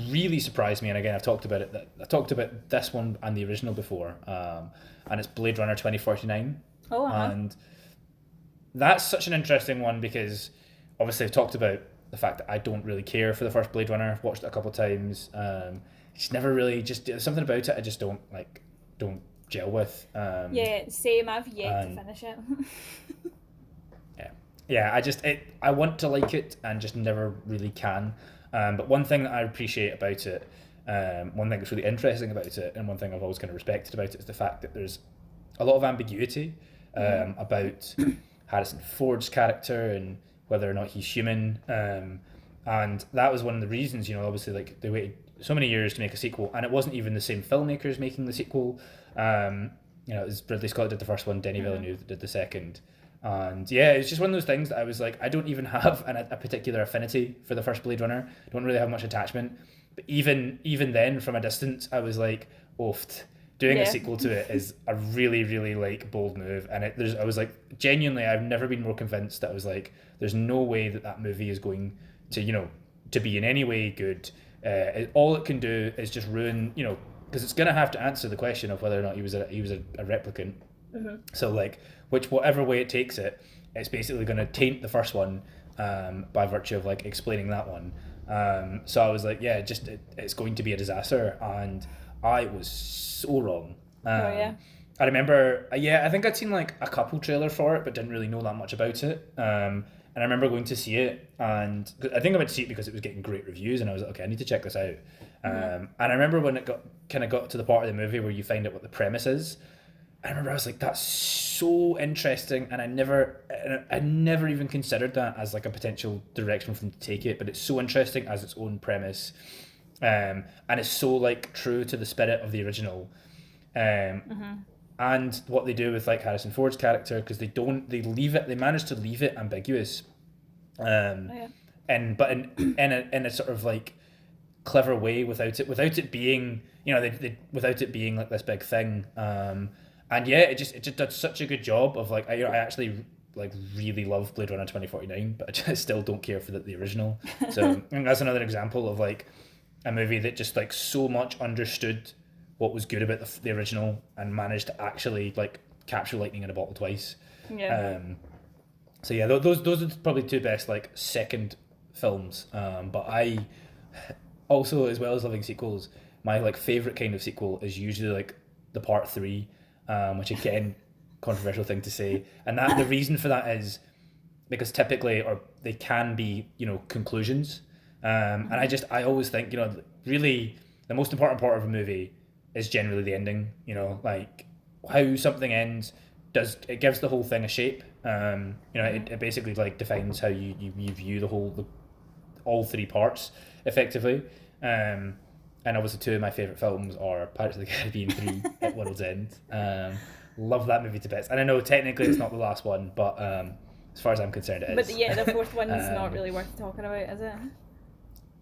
really surprised me, and again I've talked about it. I talked about this one and the original before, and it's Blade Runner 2049. Oh, And that's such an interesting one because obviously I've talked about the fact that I don't really care for the first Blade Runner. I've watched it a couple of times. It's never really just something about it I just don't gel with. Yeah, same. I've yet to finish it. Yeah, I want to like it and just never really can. But one thing that I appreciate about it, one thing that's really interesting about it, and one thing I've always kind of respected about it is the fact that there's a lot of ambiguity about Harrison Ford's character and whether or not he's human. And that was one of the reasons, obviously, like they waited so many years to make a sequel, and it wasn't even the same filmmakers making the sequel. It was Ridley Scott did the first one, Denis Villeneuve did the second. And yeah, it's just one of those things that I was like, I don't even have a particular affinity for the first Blade Runner. I don't really have much attachment. But even then, from a distance, I was like, oofed. Doing a sequel to it is a really, really like bold move. And I was like, genuinely, I've never been more convinced that I was like, there's no way that movie is going to, to be in any way good. All it can do is just ruin, because it's going to have to answer the question of whether or not he was a replicant. Mm-hmm. So like, whatever way it takes it, it's basically going to taint the first one by virtue of like explaining that one. So I was like, yeah, it's going to be a disaster, and I was so wrong. I remember, I think I'd seen like a couple trailers for it, but didn't really know that much about it. And I remember going to see it, and I think I went to see it because it was getting great reviews, and I was like, okay, I need to check this out. And I remember when it got to the part of the movie where you find out what the premise is. I remember I was like, that's so interesting, and I never even considered that as like a potential direction for them to take it, but it's so interesting as its own premise, and it's so like true to the spirit of the original, and what they do with like Harrison Ford's character, because they manage to leave it ambiguous, but in a sort of like clever way without it being without it being like this big thing. And yeah, it just does such a good job of like I actually like really love Blade Runner 2049, but I just still don't care for the original. So I think that's another example of like a movie that just like so much understood what was good about the original and managed to actually like capture lightning in a bottle twice. Yeah. So yeah, those are probably two best like second films. But I also, as well as loving sequels, my like favorite kind of sequel is usually like the part 3. Which again, controversial thing to say, and that the reason for that is because typically, or they can be, conclusions, and I always think, really the most important part of a movie is generally the ending. Like how something ends it gives the whole thing a shape. It basically like defines how you view all 3 parts effectively. And obviously 2 of my favourite films are Pirates of the Caribbean 3 at World's End. Love that movie to bits. And I know technically it's not the last one, but as far as I'm concerned it is. But yeah, the 4th one's not really worth talking about, is it?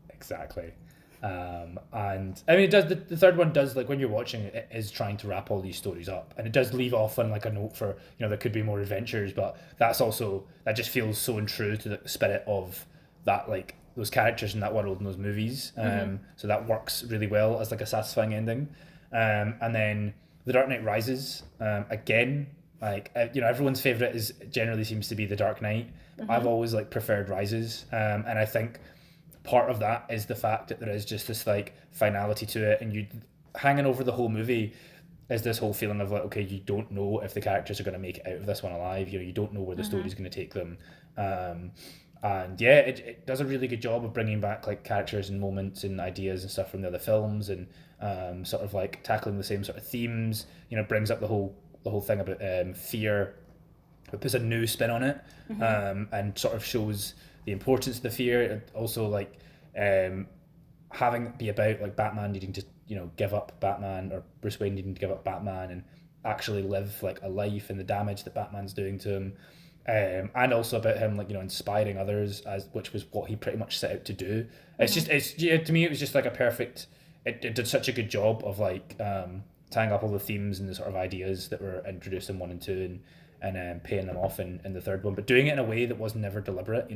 Exactly. And I mean, it does. The 3rd one does, like when you're watching it is trying to wrap all these stories up, and it does leave off on like a note for, there could be more adventures, but that just feels so untrue to the spirit of that, like those characters in that world and those movies. So that works really well as like a satisfying ending. And then The Dark Knight Rises, again, like everyone's favorite generally seems to be The Dark Knight. I've always like preferred Rises, and I think part of that is the fact that there is just this like finality to it, and you hanging over the whole movie is this whole feeling of like, okay, you don't know if the characters are going to make it out of this one alive. You don't know where the story's going to take them. And yeah, it does a really good job of bringing back like characters and moments and ideas and stuff from the other films, and sort of like tackling the same sort of themes. Brings up the whole thing about fear, but puts a new spin on it, and sort of shows the importance of the fear. It also like having it be about like Batman needing to give up Batman, or Bruce Wayne needing to give up Batman and actually live like a life, and the damage that Batman's doing to him. And also about him like inspiring others, which was what he pretty much set out to do. It's to me it was just like a perfect. It did such a good job of like tying up all the themes and the sort of ideas that were introduced in 1 and 2 and paying them off in the third one, but doing it in a way that was never deliberate.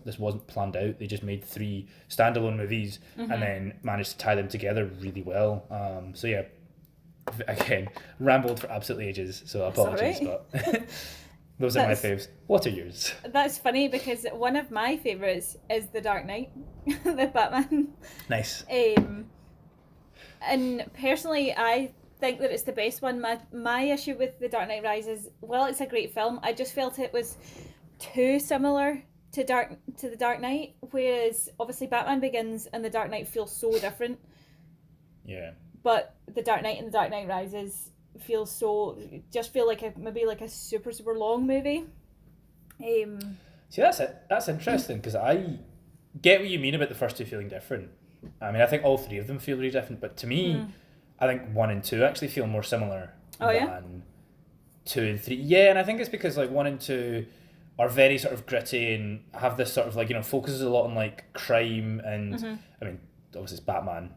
This wasn't planned out. They just made 3 standalone movies and then managed to tie them together really well. So yeah, again, rambled for absolutely ages, so apologies, but those are my faves. What are yours? That's funny because one of my favourites is The Dark Knight, the Batman. Nice. And personally, I think that it's the best one. My issue with The Dark Knight Rises, well, it's a great film. I just felt it was too similar to The Dark Knight, whereas obviously Batman Begins and The Dark Knight feel so different. Yeah. But The Dark Knight and The Dark Knight Rises feel like maybe like a super long movie. See, that's interesting because I get what you mean about the first 2 feeling different. I mean, I think all 3 of them feel really different, but to me, I think 1 and 2 actually feel more similar than 2 and 3. Yeah, and I think it's because like 1 and 2 are very sort of gritty and have this sort of like, focuses a lot on like crime and I mean, obviously it's Batman.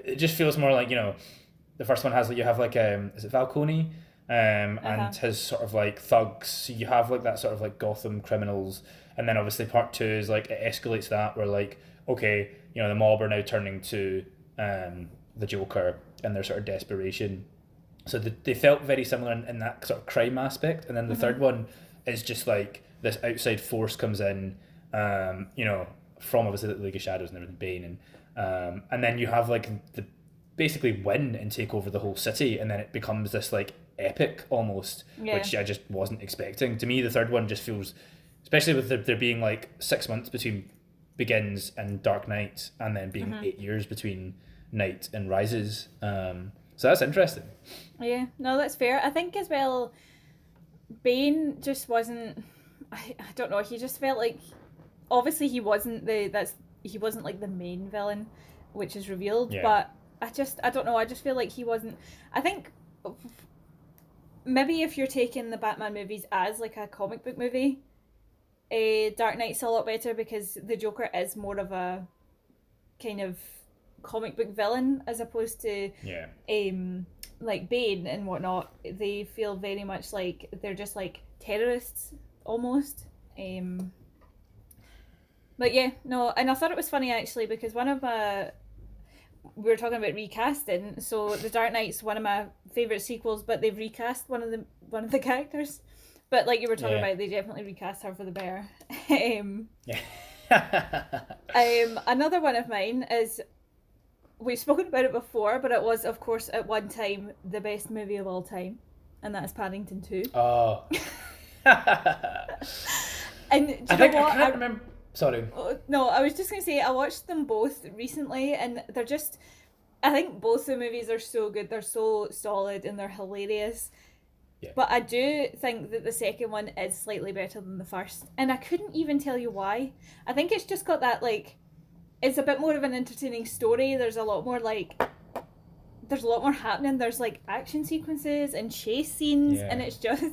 It just feels more like, the first one has like, you have like is it Falcone? And his sort of like thugs. So you have like that sort of like Gotham criminals, and then obviously part 2 is like it escalates that where like, okay, the mob are now turning to the Joker and their sort of desperation. So they felt very similar in that sort of crime aspect. And then the third one is just like this outside force comes in, from obviously the League of Shadows and everything, Bane, and then you have like the basically win and take over the whole city, and then it becomes this like epic almost, which I just wasn't expecting. To me, the third one just feels, especially with there being like 6 months between Begins and Dark Knight, and then being 8 years between Night and Rises. So that's interesting. Yeah, no, that's fair. I think as well, Bane just wasn't. I don't know. He just felt like, obviously he wasn't like the main villain, which is revealed. Yeah. But I don't know. I just feel like he wasn't. I think maybe if you're taking the Batman movies as like a comic book movie, Dark Knight's a lot better because the Joker is more of a kind of comic book villain as opposed to like Bane and whatnot. They feel very much like they're just like terrorists almost. But yeah, no, and I thought it was funny actually because we were talking about recasting. So The Dark Knight's one of my favourite sequels, but they've recast one of the characters. But like you were talking about, they definitely recast her for the bear. Another one of mine is, we've spoken about it before, but it was of course at one time the best movie of all time, and that is Paddington 2. Oh. And do you know what? I can't remember. Sorry. No, I was just going to say I watched them both recently, and they're just, I think both the movies are so good. They're so solid and they're hilarious. Yeah. But I do think that the second one is slightly better than the first, and I couldn't even tell you why. I think it's just got that like, it's a bit more of an entertaining story. There's a lot more happening. There's like action sequences and chase scenes, and it's just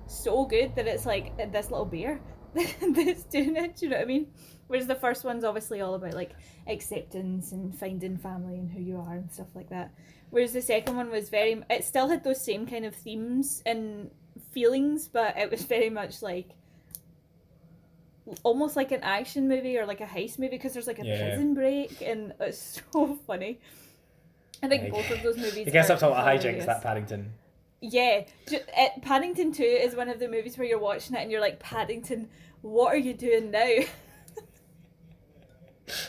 so good that it's like this little bear that's doing it. Do you know what I mean? Whereas the first one's obviously all about like acceptance and finding family and who you are and stuff like that. Whereas the second one was it still had those same kind of themes and feelings, but it was very much like almost like an action movie or like a heist movie because there's like a prison break, and it's so funny. I think both of those movies. I guess I've talked about hijinks, that Paddington. Yeah, Paddington 2 is one of the movies where you're watching it and you're like, Paddington, what are you doing now?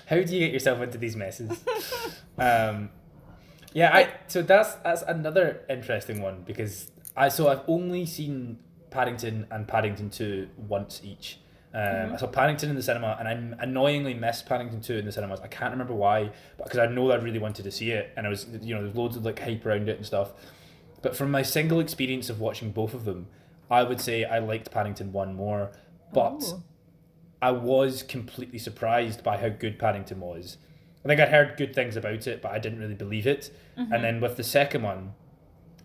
How do you get yourself into these messes? So that's another interesting one because I've only seen Paddington and Paddington 2 once each. I saw Paddington in the cinema, and I annoyingly missed Paddington 2 in the cinemas. I can't remember why, but because I know I really wanted to see it, and I was, there's loads of like hype around it and stuff. But from my single experience of watching both of them, I would say I liked Paddington 1 more, but I was completely surprised by how good Paddington was. I think I'd heard good things about it, but I didn't really believe it. And then with the second one,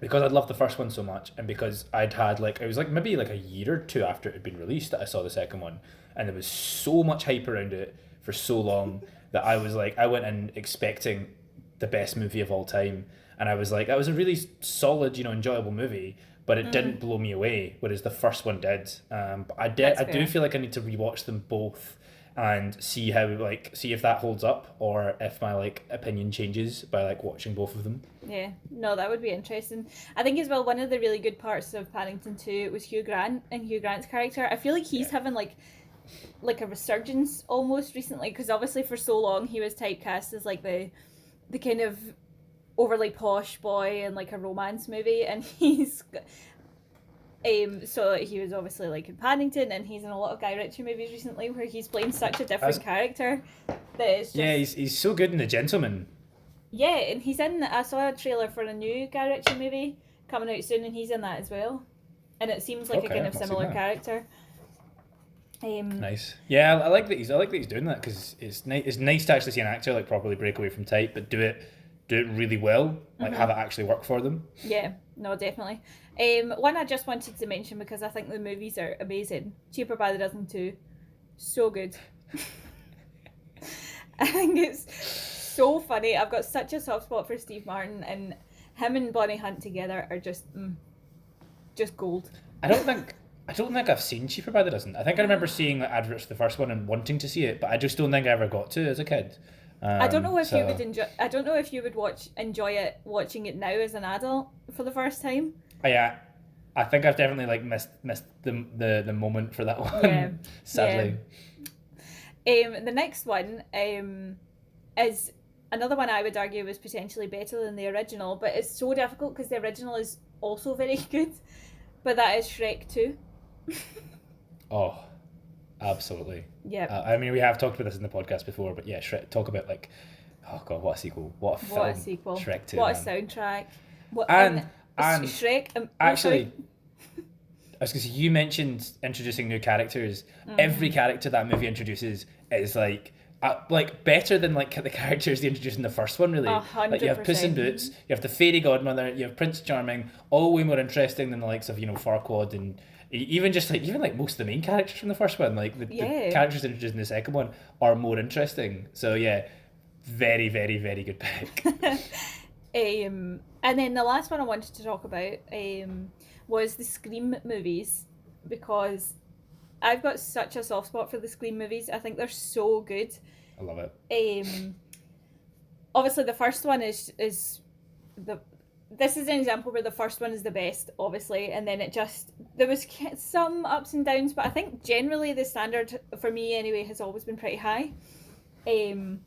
because I'd loved the first one so much, and because I'd had it was like maybe like a year or two after it had been released that I saw the second one, and there was so much hype around it for so long that I was like, I went in expecting the best movie of all time. and I was like, that was a really solid, enjoyable movie, but it didn't blow me away, whereas the first one did. But I do feel like I need to rewatch them both and see if that holds up, or if my opinion changes by watching both of them. Yeah, no, that would be interesting. I think as well, one of the really good parts of Paddington 2 was Hugh Grant and Hugh Grant's character. I feel like he's having like a resurgence almost recently, because obviously for so long he was typecast as the kind of overly posh boy in a romance movie, and he's so he was obviously in Paddington, and he's in a lot of Guy Ritchie movies recently where he's playing such a different character that it's just... Yeah, he's so good in The Gentleman. Yeah, and I saw a trailer for a new Guy Ritchie movie coming out soon, and he's in that as well, and it seems like a kind of similar character. Nice. Yeah, I like that he's doing that, because it's nice to actually see an actor properly break away from type, but do it really well, have it actually work for them. Yeah, no, definitely. One I just wanted to mention because I think the movies are amazing. Cheaper by the Dozen 2, so good. I think it's so funny. I've got such a soft spot for Steve Martin, and him and Bonnie Hunt together are just gold. I don't think I've seen Cheaper by the Dozen. I think I remember seeing adverts for the first one and wanting to see it, but I just don't think I ever got to as a kid. I don't know if you would enjoy. I don't know if you would enjoy it watching it now as an adult for the first time. Yeah, I think I've definitely missed the moment for that one. Yeah, sadly. Yeah. The next one is another one I would argue was potentially better than the original, but it's so difficult because the original is also very good. But that is Shrek 2. Oh, absolutely. Yeah. I mean, we have talked about this in the podcast before, but yeah, Shrek. Talk about oh god, what a sequel! What a film! What a sequel! Shrek 2. What a soundtrack! And Shrek. Actually, I was going to say, you mentioned introducing new characters. Mm-hmm. Every character that movie introduces is better than the characters they introduced in the first one, really. 100%. You have Puss in Boots, you have the fairy godmother, you have Prince Charming, all way more interesting than the likes of Farquaad, and even most of the main characters from the first one. The characters introduced in the second one are more interesting. So yeah, very, very, very good pick. And then the last one I wanted to talk about was the Scream movies, because I've got such a soft spot for the Scream movies. I think they're so good. I love it. Obviously the first one is this is an example where the first one is the best, obviously, and then there was some ups and downs, but I think generally the standard for me anyway has always been pretty high. And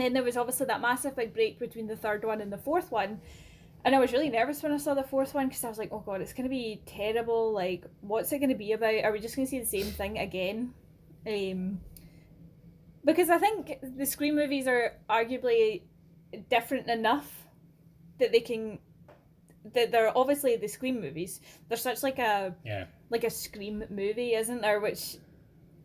then there was obviously that massive big break between the third one and the fourth one. And I was really nervous when I saw the fourth one, because I was like, oh god, it's going to be terrible. What's it going to be about? Are we just going to see the same thing again? Because I think the Scream movies are arguably different enough that they're obviously the Scream movies. There's such a Scream movie, isn't there? Which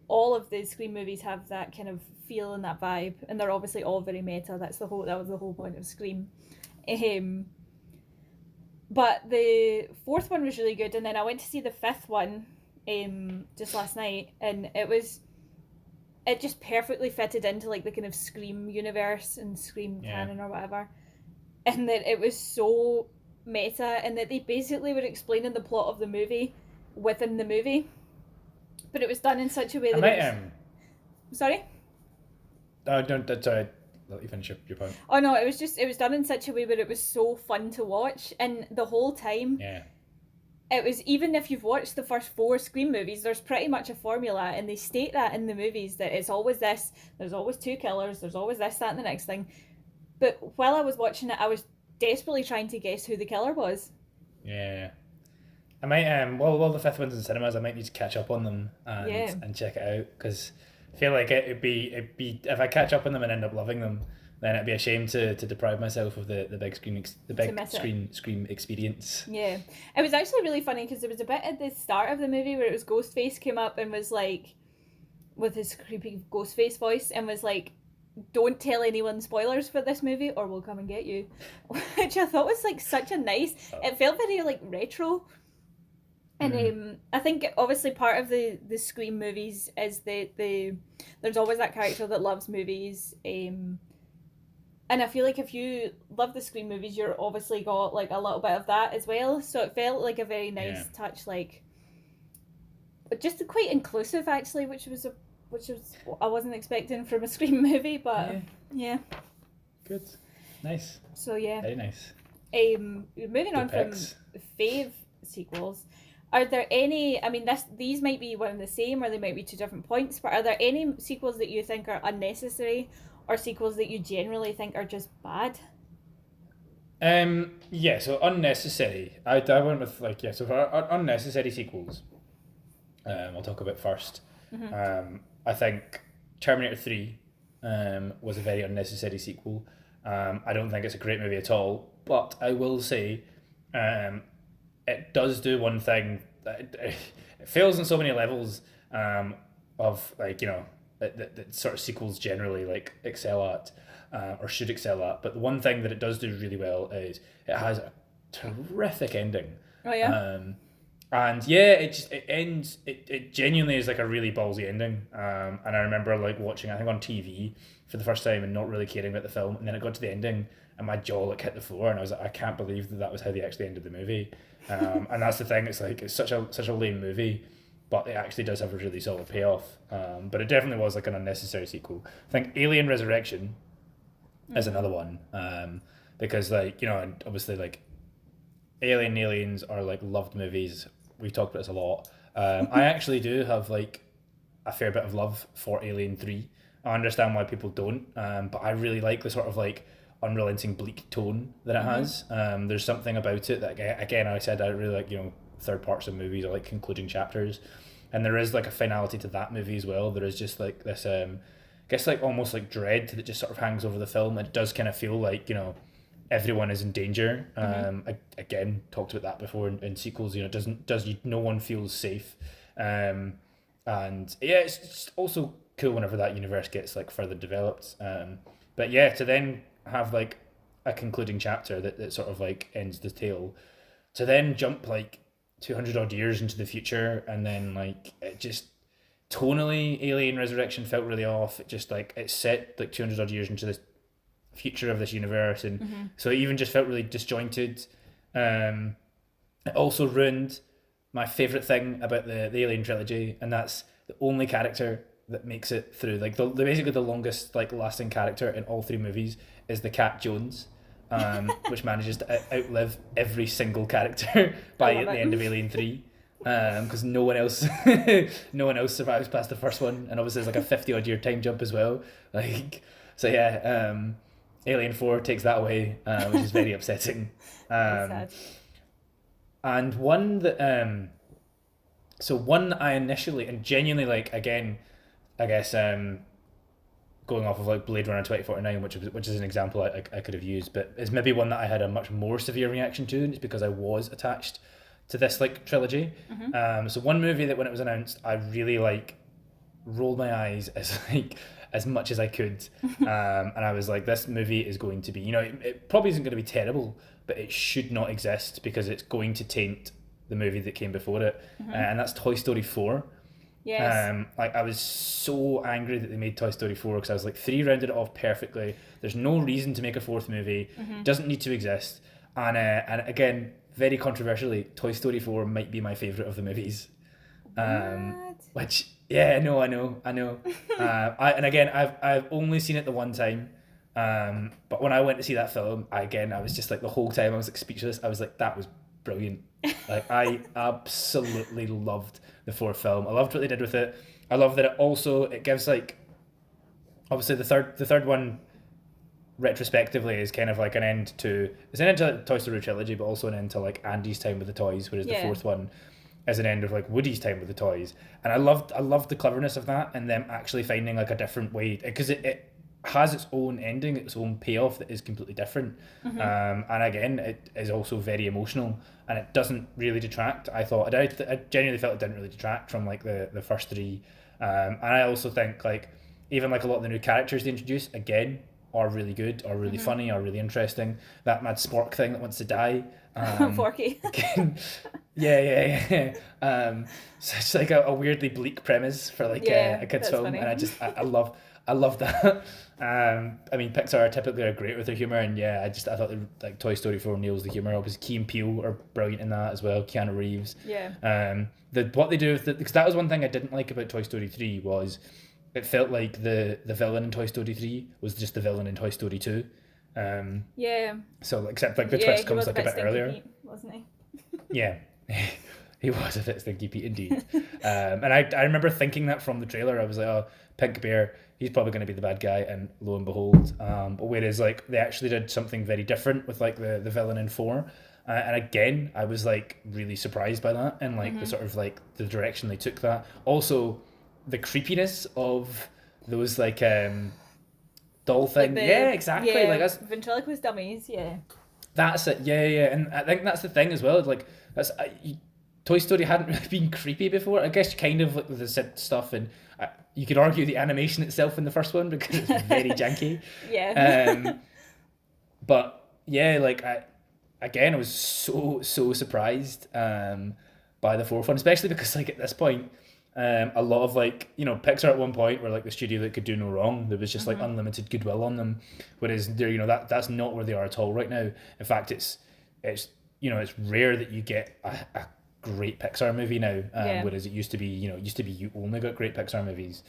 all of the Scream movies have that kind of feel and that vibe, and they're obviously all very meta. That was the whole point of Scream. But the fourth one was really good, and then I went to see the fifth one just last night, and it just perfectly fitted into the kind of Scream universe and Scream canon or whatever, and that it was so meta, and that they basically were explaining the plot of the movie within the movie, but it was done in such a way that sorry? Oh, don't sorry. Let you finish your point. Oh no, it was done in such a way where it was so fun to watch, and the whole time it was, even if you've watched the first 4 Scream movies, there's pretty much a formula, and they state that in the movies, that it's always this, there's always 2 killers, there's always this, that and the next thing. But while I was watching it, I was desperately trying to guess who the killer was. Yeah. I might while the fifth one's in cinemas, I might need to catch up on them and check it out, because I feel like it'd be if I catch up on them and end up loving them, then it'd be a shame to deprive myself of the big Scream experience. Yeah, it was actually really funny, because there was a bit at the start of the movie where it was Ghostface came up and was with his creepy Ghostface voice, and was like, "Don't tell anyone spoilers for this movie or we'll come and get you," which I thought was such a nice. It felt very retro. And I think obviously part of the Scream movies is there's always that character that loves movies, and And I feel like if you love the Scream movies, you're obviously got like a little bit of that as well. So it felt like a very nice touch, like, but just quite inclusive actually, which was what I wasn't expecting from a Scream movie, but yeah. Good, nice. So yeah, very nice. Moving on from fave sequels, are there any? I mean, these might be one and the same, or they might be two different points. But are there any sequels that you think are unnecessary, or sequels that you generally think are just bad? Yeah. So unnecessary. I went with So for unnecessary sequels, I'll talk about first. Mm-hmm. I think Terminator 3 was a very unnecessary sequel. I don't think it's a great movie at all, but I will say it does do one thing that it fails on so many levels of that sort of sequels generally like excel at or should excel at. But the one thing that it does do really well is it has a terrific ending. Oh yeah. And yeah, it ends. It genuinely is like a really ballsy ending. And I remember like watching, I think on TV for the first time and not really caring about the film. And then it got to the ending and my jaw like hit the floor and I was like, I can't believe that was how they actually ended the movie. And that's the thing. It's like it's such a lame movie, but it actually does have a really solid payoff. But it definitely was like an unnecessary sequel. I think Alien Resurrection is another one because and obviously like Aliens are like loved movies. We've talked about this a lot. I actually do have like a fair bit of love for Alien 3. I understand why people don't, but I really like the sort of like unrelenting bleak tone that it has. There's something about it that, again, I said I really like, third parts of movies or like concluding chapters. And there is like a finality to that movie as well. There is just like this, I guess like almost like dread that just sort of hangs over the film. And it does kind of feel like, everyone is in danger. Again, talked about that before in sequels. No one feels safe. And yeah, it's just also cool whenever that universe gets like further developed. But yeah, to then have like a concluding chapter that sort of like ends the tale, to then jump like 200 odd years into the future, and then like it just tonally, Alien Resurrection felt really off. It just like it set like 200 odd years into this future of this universe, and so it even just felt really disjointed. It also ruined my favourite thing about the Alien trilogy, and that's the only character that makes it through. Like basically the longest like lasting character in all three movies is the cat Jones, which manages to outlive every single character by the end of Alien 3. Because no one else survives past the first one, and obviously there's like a 50 odd year time jump as well. Like so, yeah. Alien 4 takes that away, which is very upsetting. Sad. And one that one I initially and genuinely like, again, I guess going off of like Blade Runner 2049, which is an example I could have used, but it's maybe one that I had a much more severe reaction to, and it's because I was attached to this like trilogy. So one movie that when it was announced, I really like rolled my eyes as much as I could, and I was like, this movie is going to be, it probably isn't going to be terrible, but it should not exist because it's going to taint the movie that came before it, and that's Toy Story 4. Yes. I was so angry that they made Toy Story 4 because I was like, 3 rounded it off perfectly. There's no reason to make a fourth movie. Doesn't need to exist. And again, very controversially, Toy Story 4 might be my favourite of the movies. Which, yeah, I know. And again, I've only seen it the one time. But when I went to see that film, I was just like, the whole time I was like speechless. I was like, that was brilliant. Like, I absolutely loved the fourth film. I loved what they did with it. I love that it gives like, obviously the third one retrospectively is kind of like an end to the Toy Story trilogy, but also an end to like Andy's time with the toys, whereas the fourth one is an end of like Woody's time with the toys. And I loved the cleverness of that, and them actually finding like a different way, because it has its own ending, its own payoff that is completely different. And again, it is also very emotional, and it doesn't really detract. I genuinely felt it didn't really detract from like the first three. And I also think like even like a lot of the new characters they introduce again are really good, or really funny, or really interesting. That mad spork thing that wants to die. Forky. Yeah. So it's like a weirdly bleak premise for like a kid's film, funny. And I I love that. I mean, Pixar typically are great with their humor, and I thought like Toy Story 4 nails the humor. Obviously, Key and Peele are brilliant in that as well. Keanu Reeves. Yeah. What they do with because that was one thing I didn't like about Toy Story 3 was it felt like the villain in Toy Story 3 was just the villain in Toy Story 2. Yeah. So except like the twist comes like a bit earlier, Pete, wasn't he? Yeah. He was a bit Stinky Pete indeed. And I remember thinking that from the trailer. I was like, oh, Pink Bear, he's probably going to be the bad guy, and lo and behold. But whereas like they actually did something very different with like the villain in 4. And again, I was like really surprised by that, and like the sort of like the direction they took that. Also, the creepiness of those like doll thing. Like Yeah, exactly. Yeah, like that's ventriloquist dummies. Yeah. That's it. Yeah. And I think that's the thing as well. Like that's Toy Story hadn't really been creepy before. I guess kind of like with the Sid stuff, and you could argue the animation itself in the first one because it's very janky. Yeah. But yeah, like I was so surprised by the fourth one, especially because like at this point, a lot of like Pixar at one point were like the studio that could do no wrong. There was just like unlimited goodwill on them, whereas they're that's not where they are at all right now. In fact, it's rare that you get a great Pixar movie now, whereas it used to be you only got great Pixar movies.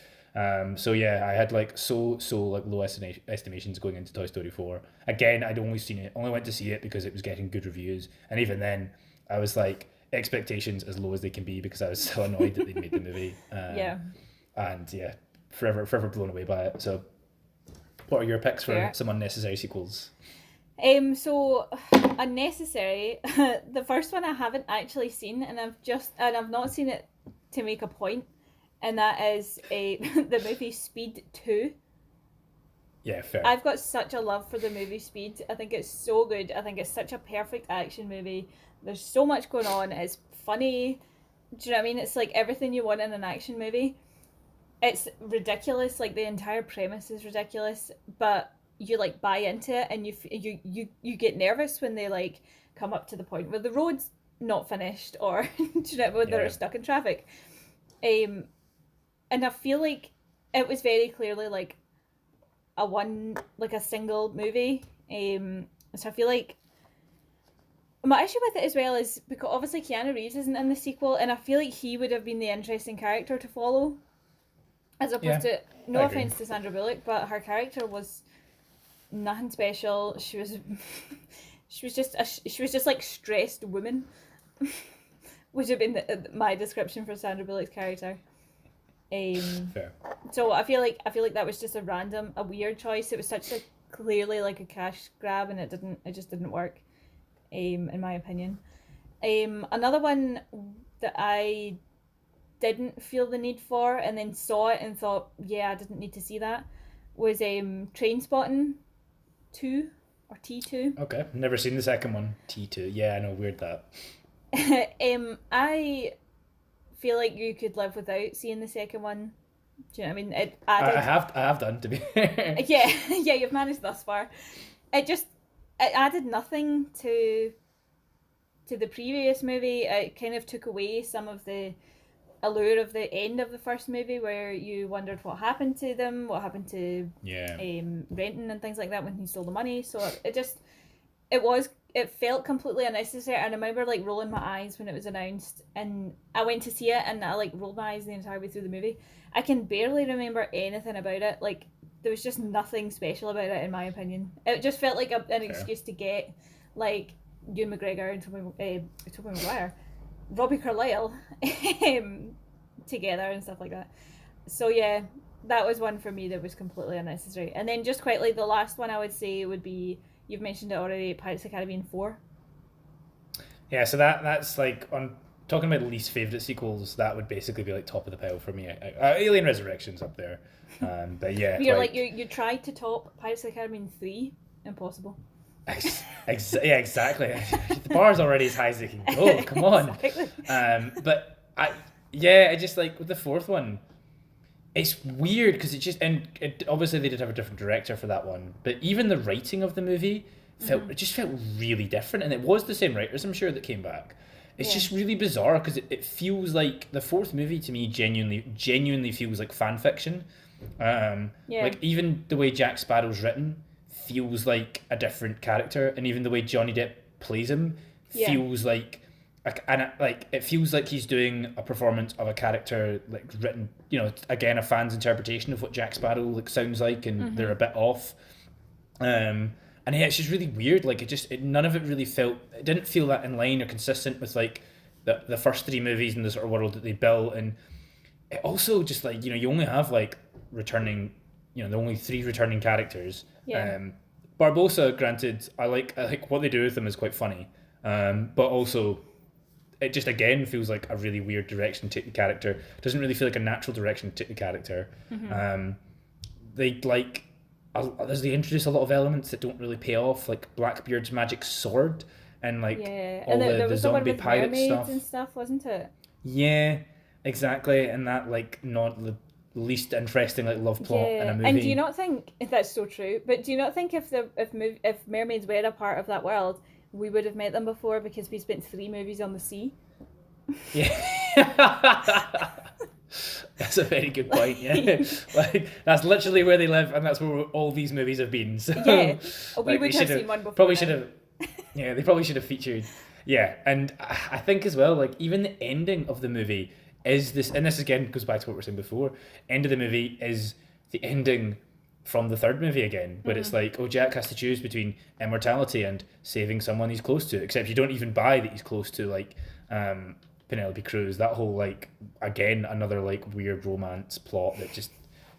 So yeah, I had like so like low estimations going into Toy Story 4. Again, I'd only went to see it because it was getting good reviews, and even then I was like expectations as low as they can be because I was so annoyed that they'd made the movie. And forever blown away by it. So what are your picks for some unnecessary sequels? So unnecessary. The first one I haven't actually seen, and I've not seen it to make a point, and that is the movie Speed 2. Yeah, fair. I've got such a love for the movie Speed. I think it's so good. I think it's such a perfect action movie. There's so much going on. It's funny. Do you know what I mean? It's like everything you want in an action movie. It's ridiculous. Like the entire premise is ridiculous, but you like buy into it, and you get nervous when they like come up to the point where the road's not finished, or do you know, when they're stuck in traffic. And I feel like it was very clearly like a single movie. So I feel like my issue with it as well is because obviously Keanu Reeves isn't in the sequel, and I feel like he would have been the interesting character to follow, as opposed to no offense to Sandra Bullock, but her character was nothing special. She was just like stressed woman, would have been my description for Sandra Bullock's character. Fair. So I feel like that was just a weird choice. It was such a clearly like a cash grab, and it just didn't work, in my opinion. Another one that I didn't feel the need for, and then saw it and thought, yeah, I didn't need to see that, was Trainspotting 2 or T2. Okay, never seen the second one. T2. Yeah, I know, weird that. I feel like you could live without seeing the second one. Do you know what I mean? I have done, to be fair. Yeah, you've managed thus far. It added nothing to the previous movie. It kind of took away some of the allure of the end of the first movie, where you wondered what happened to them, what happened to Renton and things like that when he stole the money. So it felt completely unnecessary, and I remember like rolling my eyes when it was announced, and I went to see it and I like rolled my eyes the entire way through the movie. I can barely remember anything about it. Like there was just nothing special about it in my opinion. It just felt like an excuse to get like Ewan McGregor and Tobey Maguire, Robbie Carlyle together and stuff like that. So yeah, that was one for me that was completely unnecessary. And then just quickly, the last one I would say would be, you've mentioned it already, Pirates of the Caribbean 4. Yeah, so that's like, on talking about least favourite sequels, that would basically be like top of the pile for me. Alien Resurrection's up there. But yeah. You're like you tried to top Pirates of the Caribbean 3, impossible. Yeah, exactly. The bar's already as high as they can go. Come on. Exactly. But I just like with the fourth one, it's weird because obviously they did have a different director for that one, but even the writing of the movie it just felt really different, and it was the same writers, I'm sure, that came back. It's just really bizarre because it feels like the fourth movie to me genuinely feels like fan fiction. Yeah. Like even the way Jack Sparrow's written feels like a different character, and even the way Johnny Depp plays him feels like it feels like he's doing a performance of a character like written, again, a fan's interpretation of what Jack Sparrow like sounds like, and they're a bit off. And yeah, it's just really weird. Like none of it really it didn't feel that in line or consistent with like the first three movies in the sort of world that they built. And it also just like, you only have like returning, the only three returning characters. Yeah. Barbossa, granted, I like what they do with them is quite funny. But also it just again feels like a really weird direction to take the character. It doesn't really feel like a natural direction to take the character. They introduce a lot of elements that don't really pay off, like Blackbeard's magic sword and like all the zombie pirate stuff and stuff, wasn't it? Yeah, exactly. And that like not the least interesting like love plot in a movie. And do you not think that's so true? But do you not think if mermaids were a part of that world, we would have met them before because we spent 3 movies on the sea? Yeah. That's a very good point. Yeah, like that's literally where they live, and that's where all these movies have been. So yeah, we would have seen one before. Probably should have. Yeah, they probably should have featured. Yeah, and I think as well, like even the ending of the movie is this, and this again goes back to what we were saying before. End of the movie is the ending from the third movie again, but it's like, Jack has to choose between immortality and saving someone he's close to. Except you don't even buy that he's close to like Penelope Cruz. That whole like again another like weird romance plot that just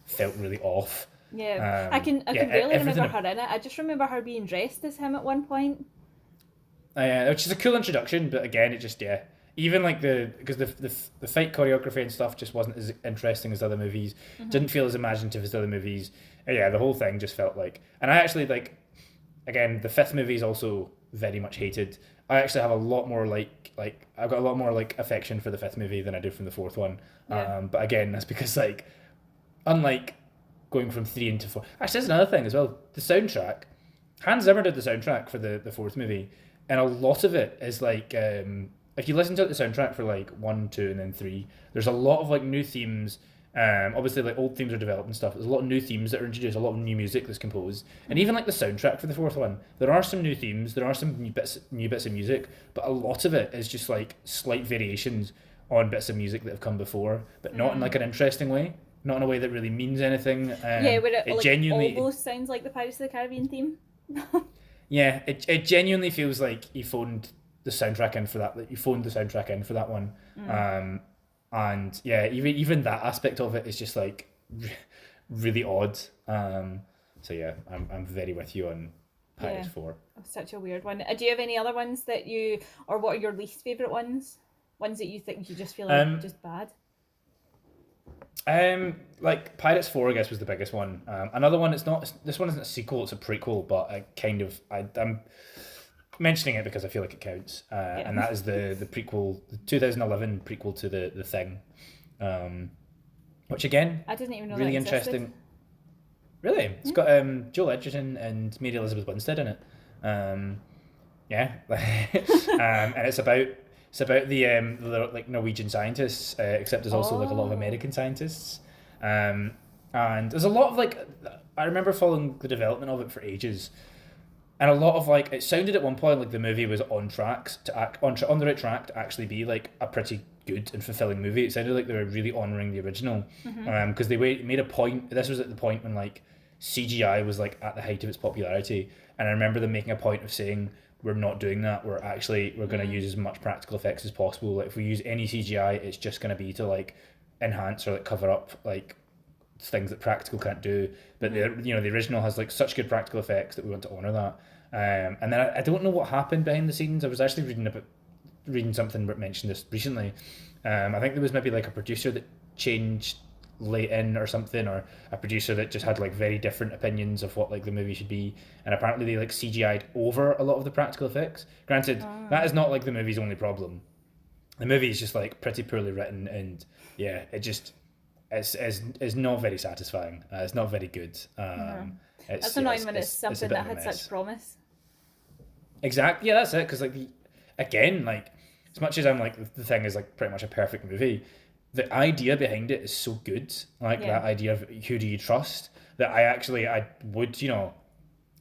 felt really off. Yeah, I can barely remember her in it. I just remember her being dressed as him at one point. Which is a cool introduction, but again, it just even like because the fight choreography and stuff just wasn't as interesting as the other movies. Didn't feel as imaginative as the other movies. The whole thing just felt like, and I actually like, again, the fifth movie is also very much hated. I actually have a lot more like I've got a lot more like affection for the fifth movie than I do from the fourth one. But again, that's because like, unlike going from 3 into 4, actually there's another thing as well. The soundtrack, Hans Zimmer did the soundtrack for the fourth movie, and a lot of it is like if you listen to the soundtrack for like 1, 2, and then 3, there's a lot of like new themes. Obviously like old themes are developed and stuff. There's a lot of new themes that are introduced, a lot of new music that's composed, and even like the soundtrack for the fourth one, there are some new themes, there are some new bits of music, but a lot of it is just like slight variations on bits of music that have come before, but not in like an interesting way, not in a way that really means anything. Where it like genuinely almost sounds like the Pirates of the Caribbean theme. Yeah, it genuinely feels like he phoned the soundtrack in for that. Like you phoned the soundtrack in for that one. And yeah, even that aspect of it is just like really odd. So yeah, I'm very with you on Pirates 4. Such a weird one. Do you have any other ones that or what are your least favourite ones? Ones that you think you just feel like just bad? Like Pirates 4, I guess, was the biggest one. Another one, this one isn't a sequel, it's a prequel, but I'm mentioning it because I feel like it counts. And that is the prequel, the 2011 prequel to the Thing. Which again, I didn't even know really that interesting. existed. Really? It's got Joel Edgerton and Mary Elizabeth Winstead in it. And it's about the like Norwegian scientists, except there's also like a lot of American scientists. And there's a lot of like, I remember following the development of it for ages, and a lot of like, it sounded at one point like the movie was on the right track to actually be like a pretty good and fulfilling movie. It sounded like they were really honouring the original, because they made a point. This was at the point when like CGI was like at the height of its popularity, and I remember them making a point of saying, we're not doing that. We're going to use as much practical effects as possible. Like if we use any CGI, it's just going to be to like enhance or like cover up like things that practical can't do. But the original has like such good practical effects that we want to honor that. And then I don't know what happened behind the scenes. I was actually reading something that mentioned this recently. I think there was maybe like a producer that changed late in or something, or a producer that just had like very different opinions of what like the movie should be, and apparently they like CGI'd over a lot of the practical effects. Granted, that is not like the movie's only problem. The movie is just like pretty poorly written, and yeah, it just is not very satisfying. It's not very good. That's annoying when it's something that had such promise. Exactly. Yeah, that's it. Because like again, like as much as I'm like the Thing is like pretty much a perfect movie, the idea behind it is so good. Like that idea of who do you trust, that I would,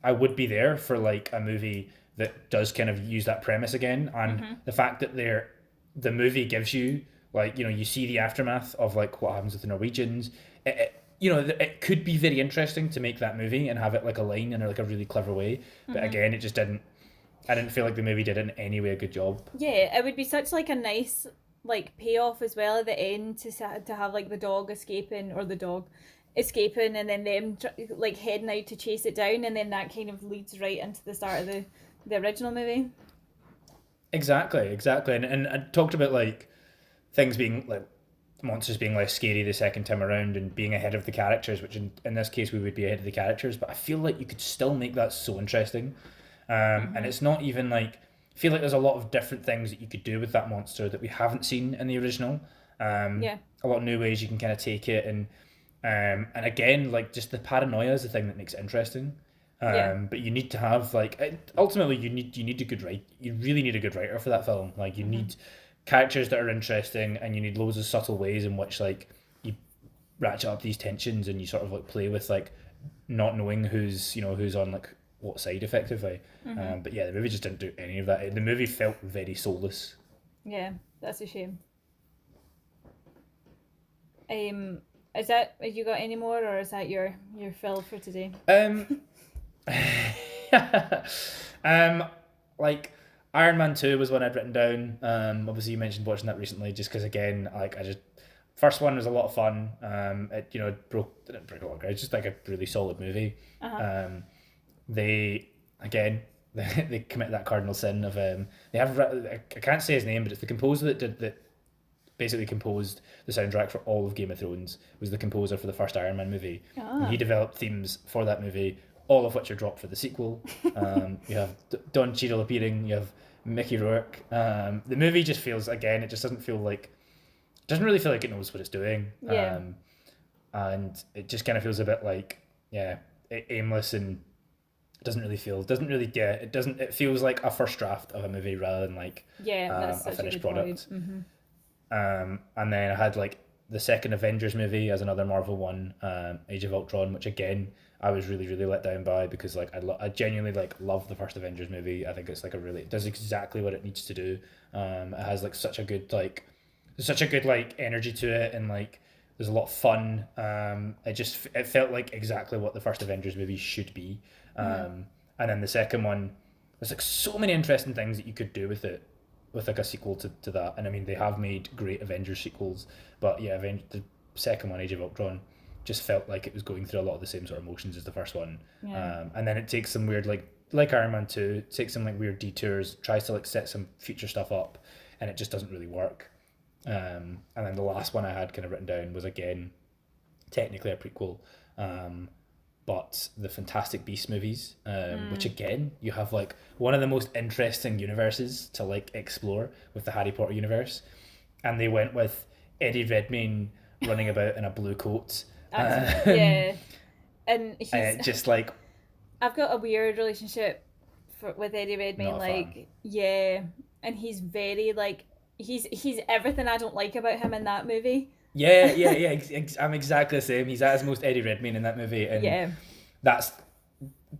I would be there for like a movie that does kind of use that premise again. And the fact that the movie gives you like, you see the aftermath of like what happens with the Norwegians. It could be very interesting to make that movie and have it like a line in like a really clever way. But again, it just didn't. I didn't feel like the movie did in any way a good job. Yeah, it would be such like a nice like payoff as well at the end to have like the dog escaping and then them like heading out to chase it down, and then that kind of leads right into the start of the original movie. Exactly, and I talked about like things being like monsters being less scary the second time around and being ahead of the characters, which in this case we would be ahead of the characters, but I feel like you could still make that so interesting. And it's not even like, I feel like there's a lot of different things that you could do with that monster that we haven't seen in the original. A lot of new ways you can kind of take it, and again, like just the paranoia is the thing that makes it interesting. But you need to have like, ultimately you need a good writer. You really need a good writer for that film. Like you need characters that are interesting, and you need loads of subtle ways in which like you ratchet up these tensions, and you sort of like play with like not knowing who's on like what side effectively. But yeah, the movie just didn't do any of that. The movie felt very soulless. Yeah, that's a shame. Have you got any more, or is that your fill for today? Like Iron Man 2 was one I'd written down. Obviously you mentioned watching that recently, just because again, like first one was a lot of fun. It didn't break a lot of ground. It's just like a really solid movie. They commit that cardinal sin of they have, I can't say his name, but it's the composer that basically composed the soundtrack for all of Game of Thrones, was the composer for the first Iron Man movie. And he developed themes for that movie, all of which are dropped for the sequel. You have Don Cheadle appearing, you have Mickey Rourke. The movie just feels, again, it just doesn't really feel like it knows what it's doing. And it just kind of feels a bit like, aimless, and it feels like a first draft of a movie rather than like a finished product. And then I had like the second Avengers movie as another Marvel one, Age of Ultron, which again I was really, really let down by, because like I genuinely like love the first Avengers movie. I think it's like it does exactly what it needs to do. It has like such a good energy to it, and like there's a lot of fun. It felt like exactly what the first Avengers movie should be. And then the second one, there's like so many interesting things that you could do with it, with like a sequel to that. And I mean, they have made great Avengers sequels, but yeah, the second one, Age of Ultron, just felt like it was going through a lot of the same sort of emotions as the first one. And then it takes some weird, like Iron Man 2, takes some like weird detours, tries to like set some future stuff up, and it just doesn't really work. And then the last one I had kind of written down was, again, technically a prequel, but the Fantastic Beasts movies, which again, you have like one of the most interesting universes to like explore with the Harry Potter universe, and they went with Eddie Redmayne running about in a blue coat. And he's just like, I've got a weird relationship with Eddie Redmayne, like and he's very like he's everything I don't like about him in that movie. I'm exactly the same. He's at his most Eddie Redmayne in that movie, and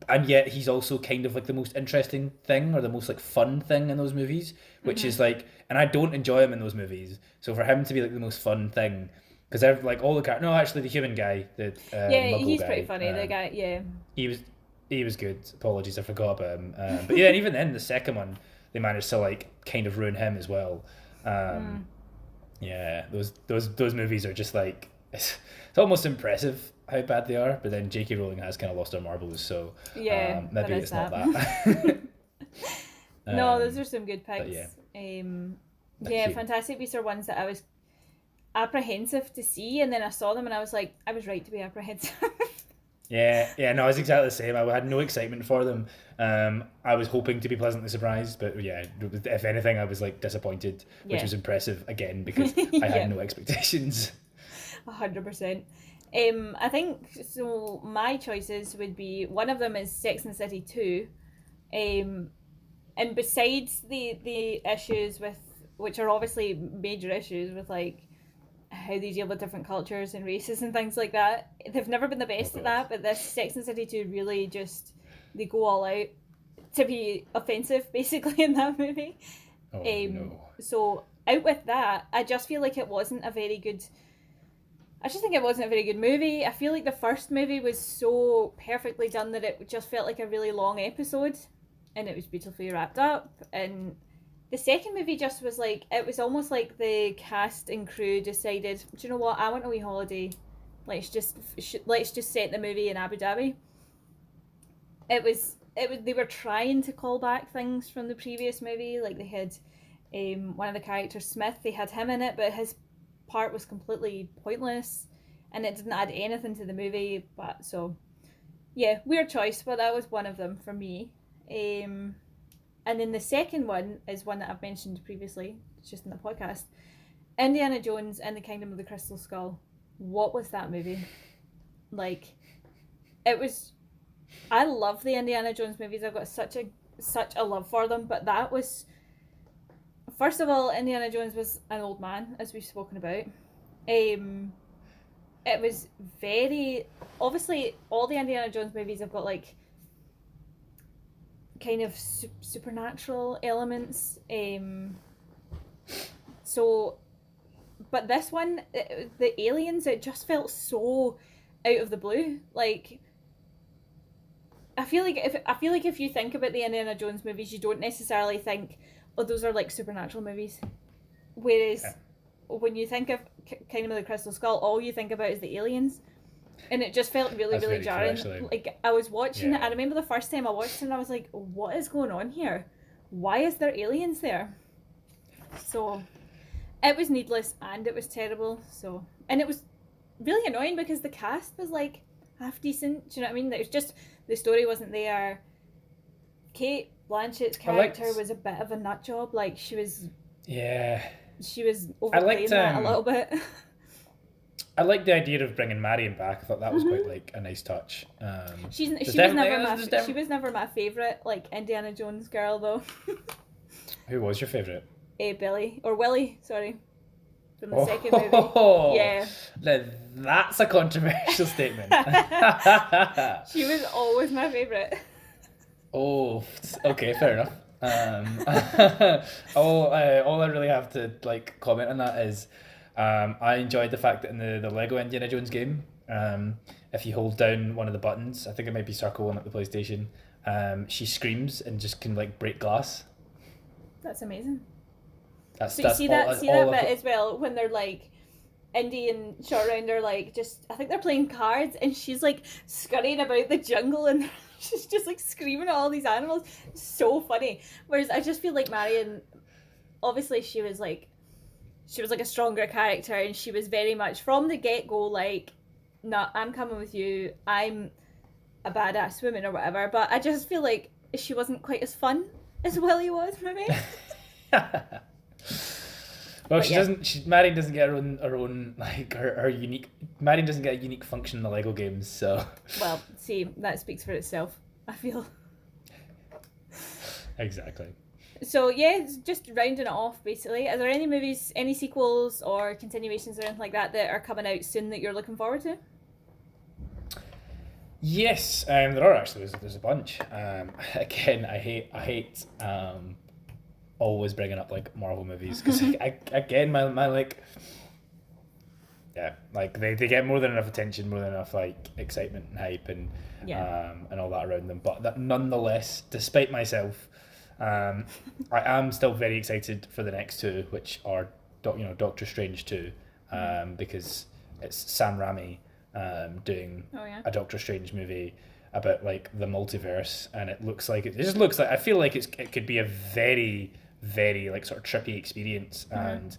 and yet he's also kind of like the most interesting thing, or the most like fun thing in those movies, which is like, and I don't enjoy him in those movies, so for him to be like the most fun thing, because they're like all the characters. No, actually, the human guy, the Muggle he's guy, pretty funny. The guy, he was good. Apologies, I forgot about him. But yeah, and even then, the second one, they managed to like kind of ruin him as well. Yeah, those movies are just like, it's almost impressive how bad they are. But then J.K. Rowling has kind of lost her marbles, so maybe it's not that. No, those are some good picks. Yeah, Fantastic Beasts are ones that I was apprehensive to see, and then I saw them and I was like, I was right to be apprehensive. Yeah, no, I was exactly the same. I had no excitement for them. I was hoping to be pleasantly surprised, but yeah, if anything, I was like disappointed, which was impressive again, because I had no expectations. 100%. I think so. My choices would be, one of them is Sex and the City 2, and besides the issues with, which are obviously major issues with like how they deal with different cultures and races and things like that. They've never been the best at that, but this Sex and the City 2 really just, they go all out to be offensive, basically, in that movie. No. So, out with that, I just feel like it wasn't a very good... I just think it wasn't a very good movie. I feel like the first movie was so perfectly done that it just felt like a really long episode, and it was beautifully wrapped up. And the second movie just was like, it was almost like the cast and crew decided, do you know what, I want a wee holiday. Let's just set the movie in Abu Dhabi. They were trying to call back things from the previous movie. Like they had one of the characters, Smith, they had him in it, but his part was completely pointless and it didn't add anything to the movie. But so yeah, weird choice, but that was one of them for me. And then the second one is one that I've mentioned previously, it's just in the podcast, Indiana Jones and the Kingdom of the Crystal Skull. What was that movie? Like, it was... I love the Indiana Jones movies. I've got such a love for them, but that was... First of all, Indiana Jones was an old man, as we've spoken about. It was very... Obviously, all the Indiana Jones movies have got, like, kind of supernatural elements. But this one, the aliens, it just felt so out of the blue. Like... I feel like if you think about the Indiana Jones movies, you don't necessarily think, oh, those are like supernatural movies. Whereas when you think of Kingdom of the Crystal Skull, all you think about is the aliens. And it just felt really, really jarring. Like, I was watching it, I remember the first time I watched it and I was like, what is going on here? Why is there aliens there? So, it was needless and it was terrible. So, and it was really annoying because the cast was like half decent. Do you know what I mean? It was just... The story wasn't there. Kate Blanchett's character was a bit of a nut job. Like, she was... Yeah. She was overplaying that a little bit. I liked the idea of bringing Marion back. I thought that was quite, like, a nice touch. She was never my favourite, like, Indiana Jones girl, though. Who was your favourite? Billy. Or Willie, sorry. From the second movie. Yeah. Now, that's a controversial statement. She was always my favourite. Oh, okay, fair enough. All I really have to like comment on that is I enjoyed the fact that in the Lego Indiana Jones game, if you hold down one of the buttons, I think it might be circle one at the PlayStation, she screams and just can like break glass. That's amazing. That's that bit as well when they're like Indy and Short Round are like just, I think they're playing cards and she's like scurrying about the jungle and she's just like screaming at all these animals. It's so funny. Whereas I just feel like Marion, obviously she was like a stronger character and she was very much from the get-go like, nah, I'm coming with you, I'm a badass woman or whatever, but I just feel like she wasn't quite as fun as Willie was, maybe. Well, Marion doesn't get her own like her unique. Marion doesn't get a unique function in the Lego games, so. Well, see, that speaks for itself, I feel. Exactly. So yeah, just rounding it off. Basically, are there any movies, any sequels or continuations or anything like that are coming out soon that you're looking forward to? Yes, there are actually. There's a bunch. Again, I hate. Always bringing up like Marvel movies because my like like they get more than enough attention, more than enough like excitement and hype and all that around them, but that nonetheless, despite myself, I am still very excited for the next two, which are Doctor Strange 2, because it's Sam Raimi doing a Doctor Strange movie about like the multiverse, and it just looks like I feel like it could be a very, very like sort of trippy experience, and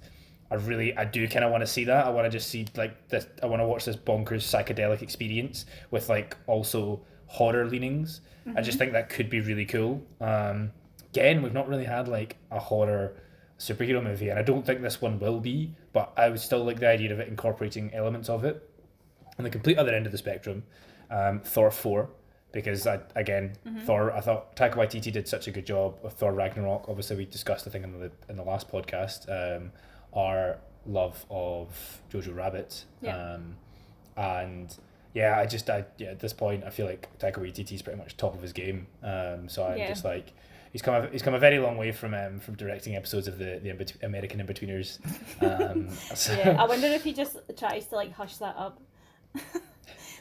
I do kind of want to see that. I want to just see like this. I want to watch this bonkers psychedelic experience with like also horror leanings. I just think that could be really cool. Again, we've not really had like a horror superhero movie, and I don't think this one will be, but I would still like the idea of it incorporating elements of it. On the complete other end of the spectrum, Thor 4. Because Thor, I thought Taika Waititi did such a good job with Thor Ragnarok. Obviously, we discussed, I think, in the last podcast, our love of Jojo Rabbit. Yeah. And yeah, at this point I feel like Taika Waititi's pretty much top of his game. So I'm just like, he's come a very long way from directing episodes of the American In-Betweeners. So. Yeah, I wonder if he just tries to like hush that up.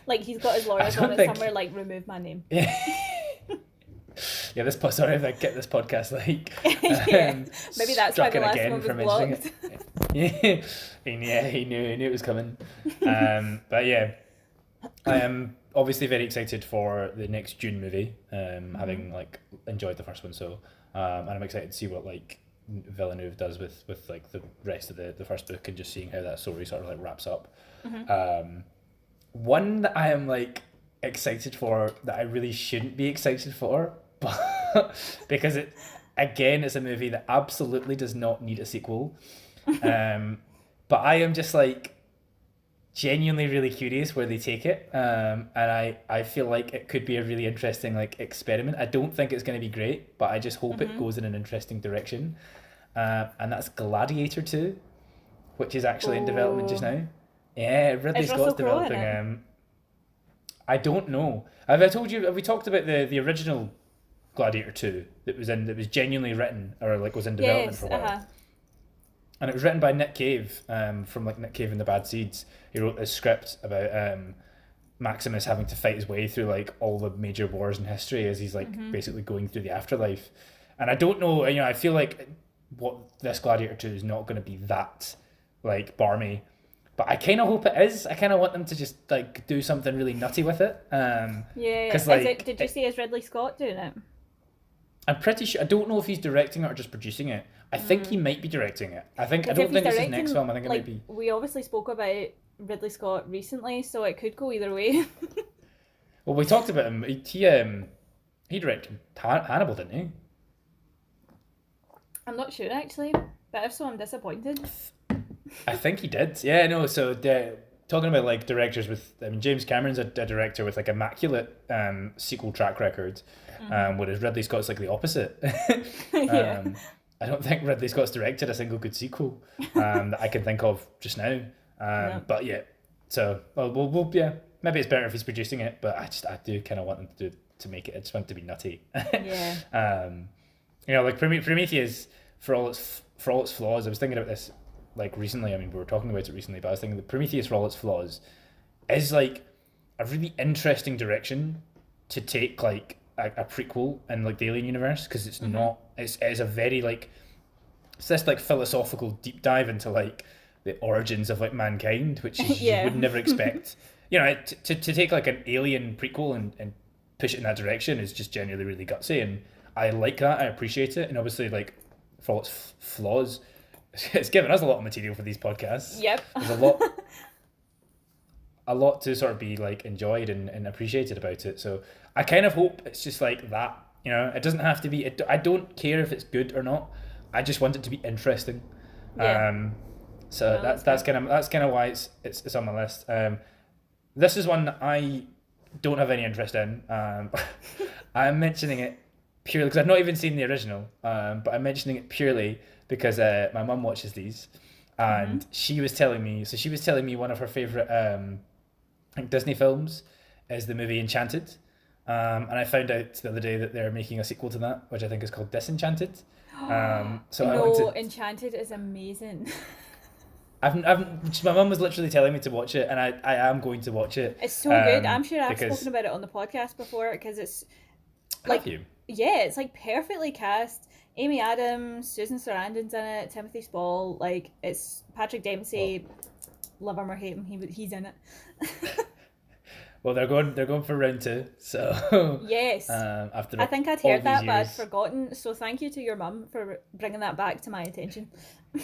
Like he's got his lawyers on it somewhere, like remove my name. Yeah. Yeah, sorry if I get this podcast like maybe that's why the last one was blocked. He knew it was coming. But yeah, I am obviously very excited for the next Dune movie. Having like enjoyed the first one, so and I'm excited to see what like Villeneuve does with like the rest of the first book, and just seeing how that story sort of like wraps up. One that I am like excited for that I really shouldn't be excited for, but because it's a movie that absolutely does not need a sequel. But I am just like genuinely really curious where they take it. And I feel like it could be a really interesting like experiment. I don't think it's going to be great, but I just hope it goes in an interesting direction. And that's Gladiator 2, which is actually in development just now. Yeah, Ridley Scott's developing. I don't know. Have we talked about the original Gladiator 2 that was genuinely written or like was in development for a while? And it was written by Nick Cave, from like Nick Cave and the Bad Seeds. He wrote this script about Maximus having to fight his way through like all the major wars in history as he's like basically going through the afterlife. And I don't know, I feel like what this Gladiator 2 is not going to be that like barmy. But I kind of hope it is. I kind of want them to just like do something really nutty with it. Cause, like, did you see is Ridley Scott doing it? I'm pretty sure. I don't know if he's directing it or just producing it. I think he might be directing it. I don't think it's his next film. I think it might be. We obviously spoke about Ridley Scott recently, so it could go either way. Well, we talked about him. He directed Hannibal, didn't he? I'm not sure actually, but if so, I'm disappointed. I think he did. Yeah, no. So talking about like directors James Cameron's a director with like immaculate sequel track record, whereas Ridley Scott's like the opposite. I don't think Ridley Scott's directed a single good sequel that I can think of just now. But yeah, so we'll maybe it's better if he's producing it, but I do kind of want him to make it. I just want it to be nutty. Like Prometheus, for all its flaws. I was thinking about this like recently. I mean, we were talking about it recently, but I was thinking that Prometheus, for all its flaws, is like a really interesting direction to take like a prequel in like the Alien universe, because it's not. It's a very like it's this like philosophical deep dive into like the origins of like mankind, which you would never expect. To take like an Alien prequel and push it in that direction is just genuinely really gutsy, and I like that. I appreciate it, and obviously like for all its flaws, it's given us a lot of material for these podcasts. Yep. There's a lot to sort of be like enjoyed and appreciated about it. So I kind of hope it's just like that. It doesn't have to be. I don't care if it's good or not. I just want it to be interesting. Yeah. So that's kind of why it's on my list. This is one that I don't have any interest in. I'm mentioning it purely because I've not even seen the original. But I'm mentioning it purely because my mum watches these, and she was telling me one of her favorite Disney films is the movie Enchanted. And I found out the other day that they're making a sequel to that, which I think is called Disenchanted. Enchanted is amazing. My mum was literally telling me to watch it, and I am going to watch it. It's so good. I'm sure I've spoken about it on the podcast before, because it's like, it's like perfectly cast. Amy Adams, Susan Sarandon's in it, Timothy Spall, like it's Patrick Dempsey. Love him or hate him, he's in it. Well, they're going for round 2, so yes. After I think I'd heard that, years. but I'd forgotten. So thank you to your mum for bringing that back to my attention. You're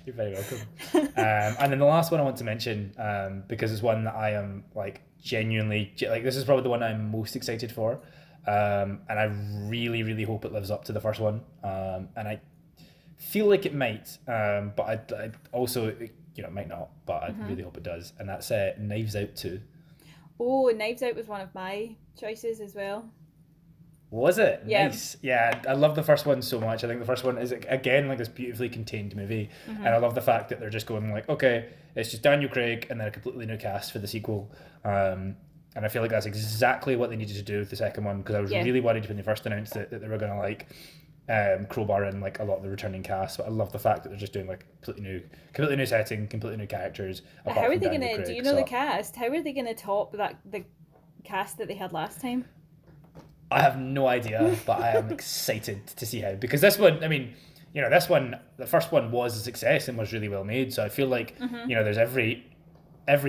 very welcome. And then the last one I want to mention, because it's one that I am like genuinely like. This is probably the one I'm most excited for, and I really, really hope it lives up to the first one. And I feel like it might, but I also. It might not, but I really hope it does. And that's Knives Out 2. Oh, Knives Out was one of my choices as well. Was it? Yeah. Nice. Yeah, I love the first one so much. I think the first one is, again, like this beautifully contained movie. And I love the fact that they're just going like, okay, it's just Daniel Craig and then a completely new cast for the sequel. And I feel like that's exactly what they needed to do with the second one, because I was really worried when they first announced it that they were going to like crowbar in like a lot of the returning cast. But I love the fact that they're just doing like completely new setting, completely new characters. How are they going to, do you know the cast? How are they going to top the cast that they had last time? I have no idea, but I am excited to see how, because this one, I mean, you know, this one, the first one was a success and was really well made. So I feel like, you know, there's every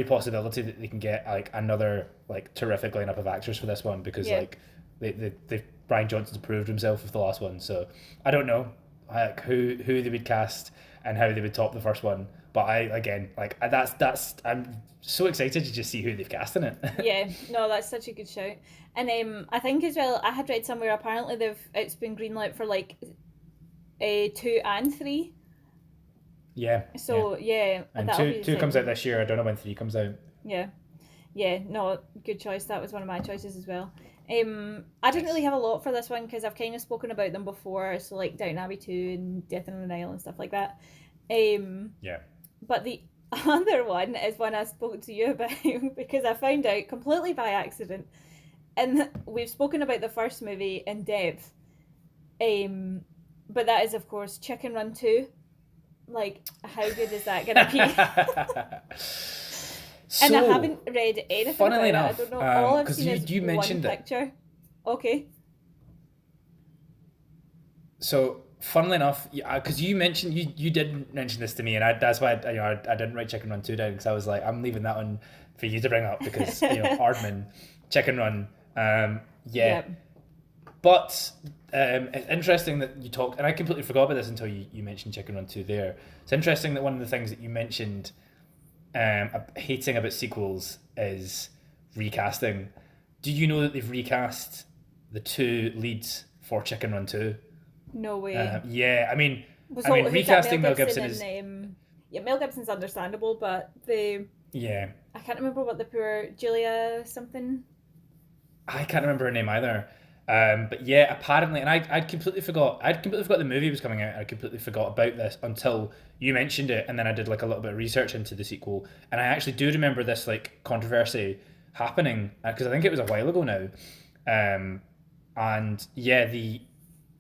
possibility that they can get like another like terrific lineup of actors for this one, because like they Brian Johnson's proved himself with the last one. So I don't know like who they would cast and how they would top the first one. But that's I'm so excited to just see who they've cast in it. Yeah, no, that's such a good shout. And I think as well, I had read somewhere apparently it's been greenlit for like 2 and 3. Yeah. So yeah, and two comes out this year. I don't know when 3 comes out. Yeah, no, good choice. That was one of my choices as well. I didn't really have a lot for this one because I've kind of spoken about them before. So like Downton Abbey 2 and Death on the Nile and stuff like that. Yeah. But the other one is one I spoke to you about because I found out completely by accident. And we've spoken about the first movie in depth. But that is, of course, Chicken Run 2. Like, how good is that going to be? So, and I haven't read anything funnily about enough, it. I don't know. All I've seen is you mentioned one picture. Okay. So, funnily enough, because you mentioned you did mention this to me, and that's why I didn't write Chicken Run 2 down, because I was like, I'm leaving that one for you to bring up, because Aardman, Chicken Run, Yep. But it's interesting that you talked, and I completely forgot about this until you mentioned Chicken Run 2 there. It's interesting that one of the things that you mentioned hating about sequels is recasting. Do you know that they've recast the 2 leads for Chicken Run 2? No way. Yeah, I mean recasting Mel Gibson is... Mel Gibson's understandable, but Yeah. I can't remember what the poor Julia something... I can't remember her name either. But yeah, apparently, and I'd completely forgot the movie was coming out. I completely forgot about this until you mentioned it, and then I did like a little bit of research into the sequel, and I actually do remember this like controversy happening, because I think it was a while ago now. And yeah,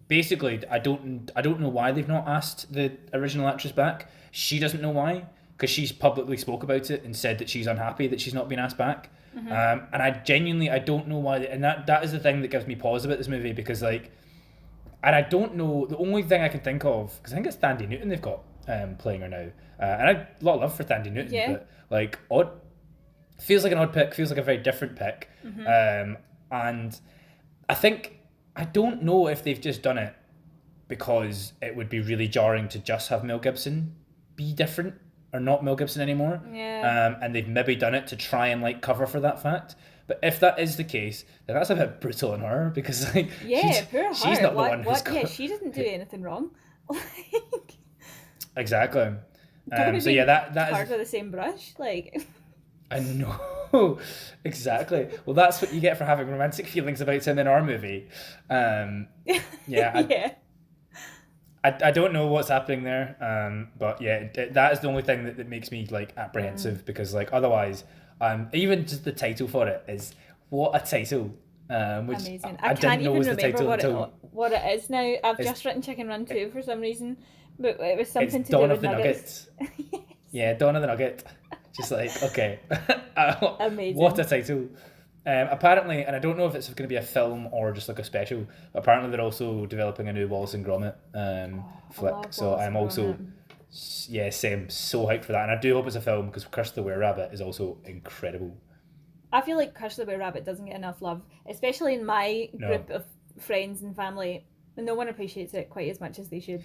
basically I don't know why they've not asked the original actress back. She doesn't know why, because she's publicly spoke about it and said that she's unhappy that she's not been asked back. And I don't know why, and that is the thing that gives me pause about this movie, because like, and I don't know, the only thing I can think of, because I think it's Thandie Newton they've got playing her now, and I have a lot of love for Thandie Newton, but like feels like an odd pick, feels like a very different pick. And I don't know if they've just done it because it would be really jarring to just have Mel Gibson be different or not Mel Gibson anymore. And they've maybe done it to try and like cover for that fact. But if that is the case, then that's a bit brutal on her, because like she's not the one who's got... Yeah, she didn't do anything wrong. Exactly. So yeah, that is with the same brush, like. I know, exactly. Well, that's what you get for having romantic feelings about him in our movie. Yeah. I don't know what's happening there, but yeah, that is the only thing that makes me like apprehensive, because like otherwise, even just the title for it is what a title. Which amazing. I can't didn't know even was the remember title what it is now. I've just written Chicken Run 2 for some reason, but it was something to Dawn do of with the nuggets. Nugget. Yeah, Dawn of the Nugget. Just like, okay. Amazing. What a title. Apparently, and I don't know if it's going to be a film or just like a special, but apparently they're also developing a new Wallace and Gromit flick. So I'm also, same, so hyped for that. And I do hope it's a film, because Curse of the Were-Rabbit is also incredible. I feel like Curse of the Were-Rabbit doesn't get enough love, especially in my group of friends and family. No one appreciates it quite as much as they should.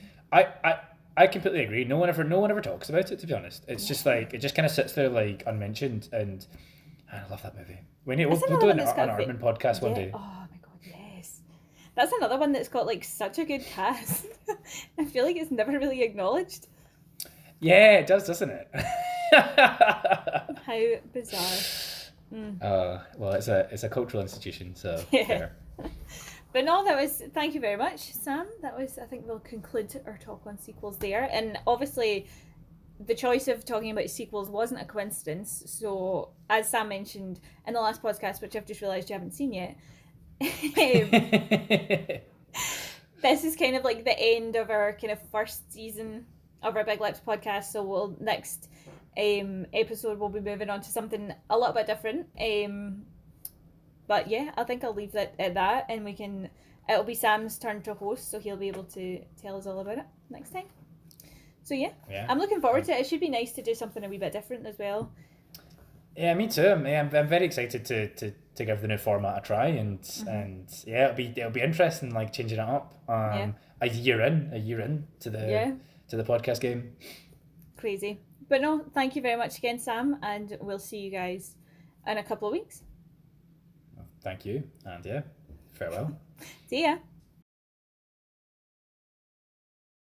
I completely agree. No one ever talks about it, to be honest. It's just like, it just kind of sits there like unmentioned, and I love that movie. We'll do an Aardman podcast one day. Oh my god, yes. That's another one that's got like such a good cast. I feel like it's never really acknowledged. Yeah, it does, doesn't it? How bizarre. Well, it's a cultural institution, so yeah. fair. But no, thank you very much, Sam. I think we'll conclude our talk on sequels there. And obviously, the choice of talking about sequels wasn't a coincidence. So, as Sam mentioned in the last podcast, which I've just realised you haven't seen yet, this is kind of like the end of our kind of first season of our BigLipz podcast. So next episode we'll be moving on to something a little bit different. But yeah, I think I'll leave that at that, and it'll be Sam's turn to host, so he'll be able to tell us all about it next time. So yeah. I'm looking forward to it. It should be nice to do something a wee bit different as well. Yeah, me too. I'm very excited to give the new format a try, and yeah, it'll be interesting, like changing it up. A year in to the podcast game. Crazy. But no, thank you very much again, Sam, and we'll see you guys in a couple of weeks. Thank you, and yeah, farewell. See ya.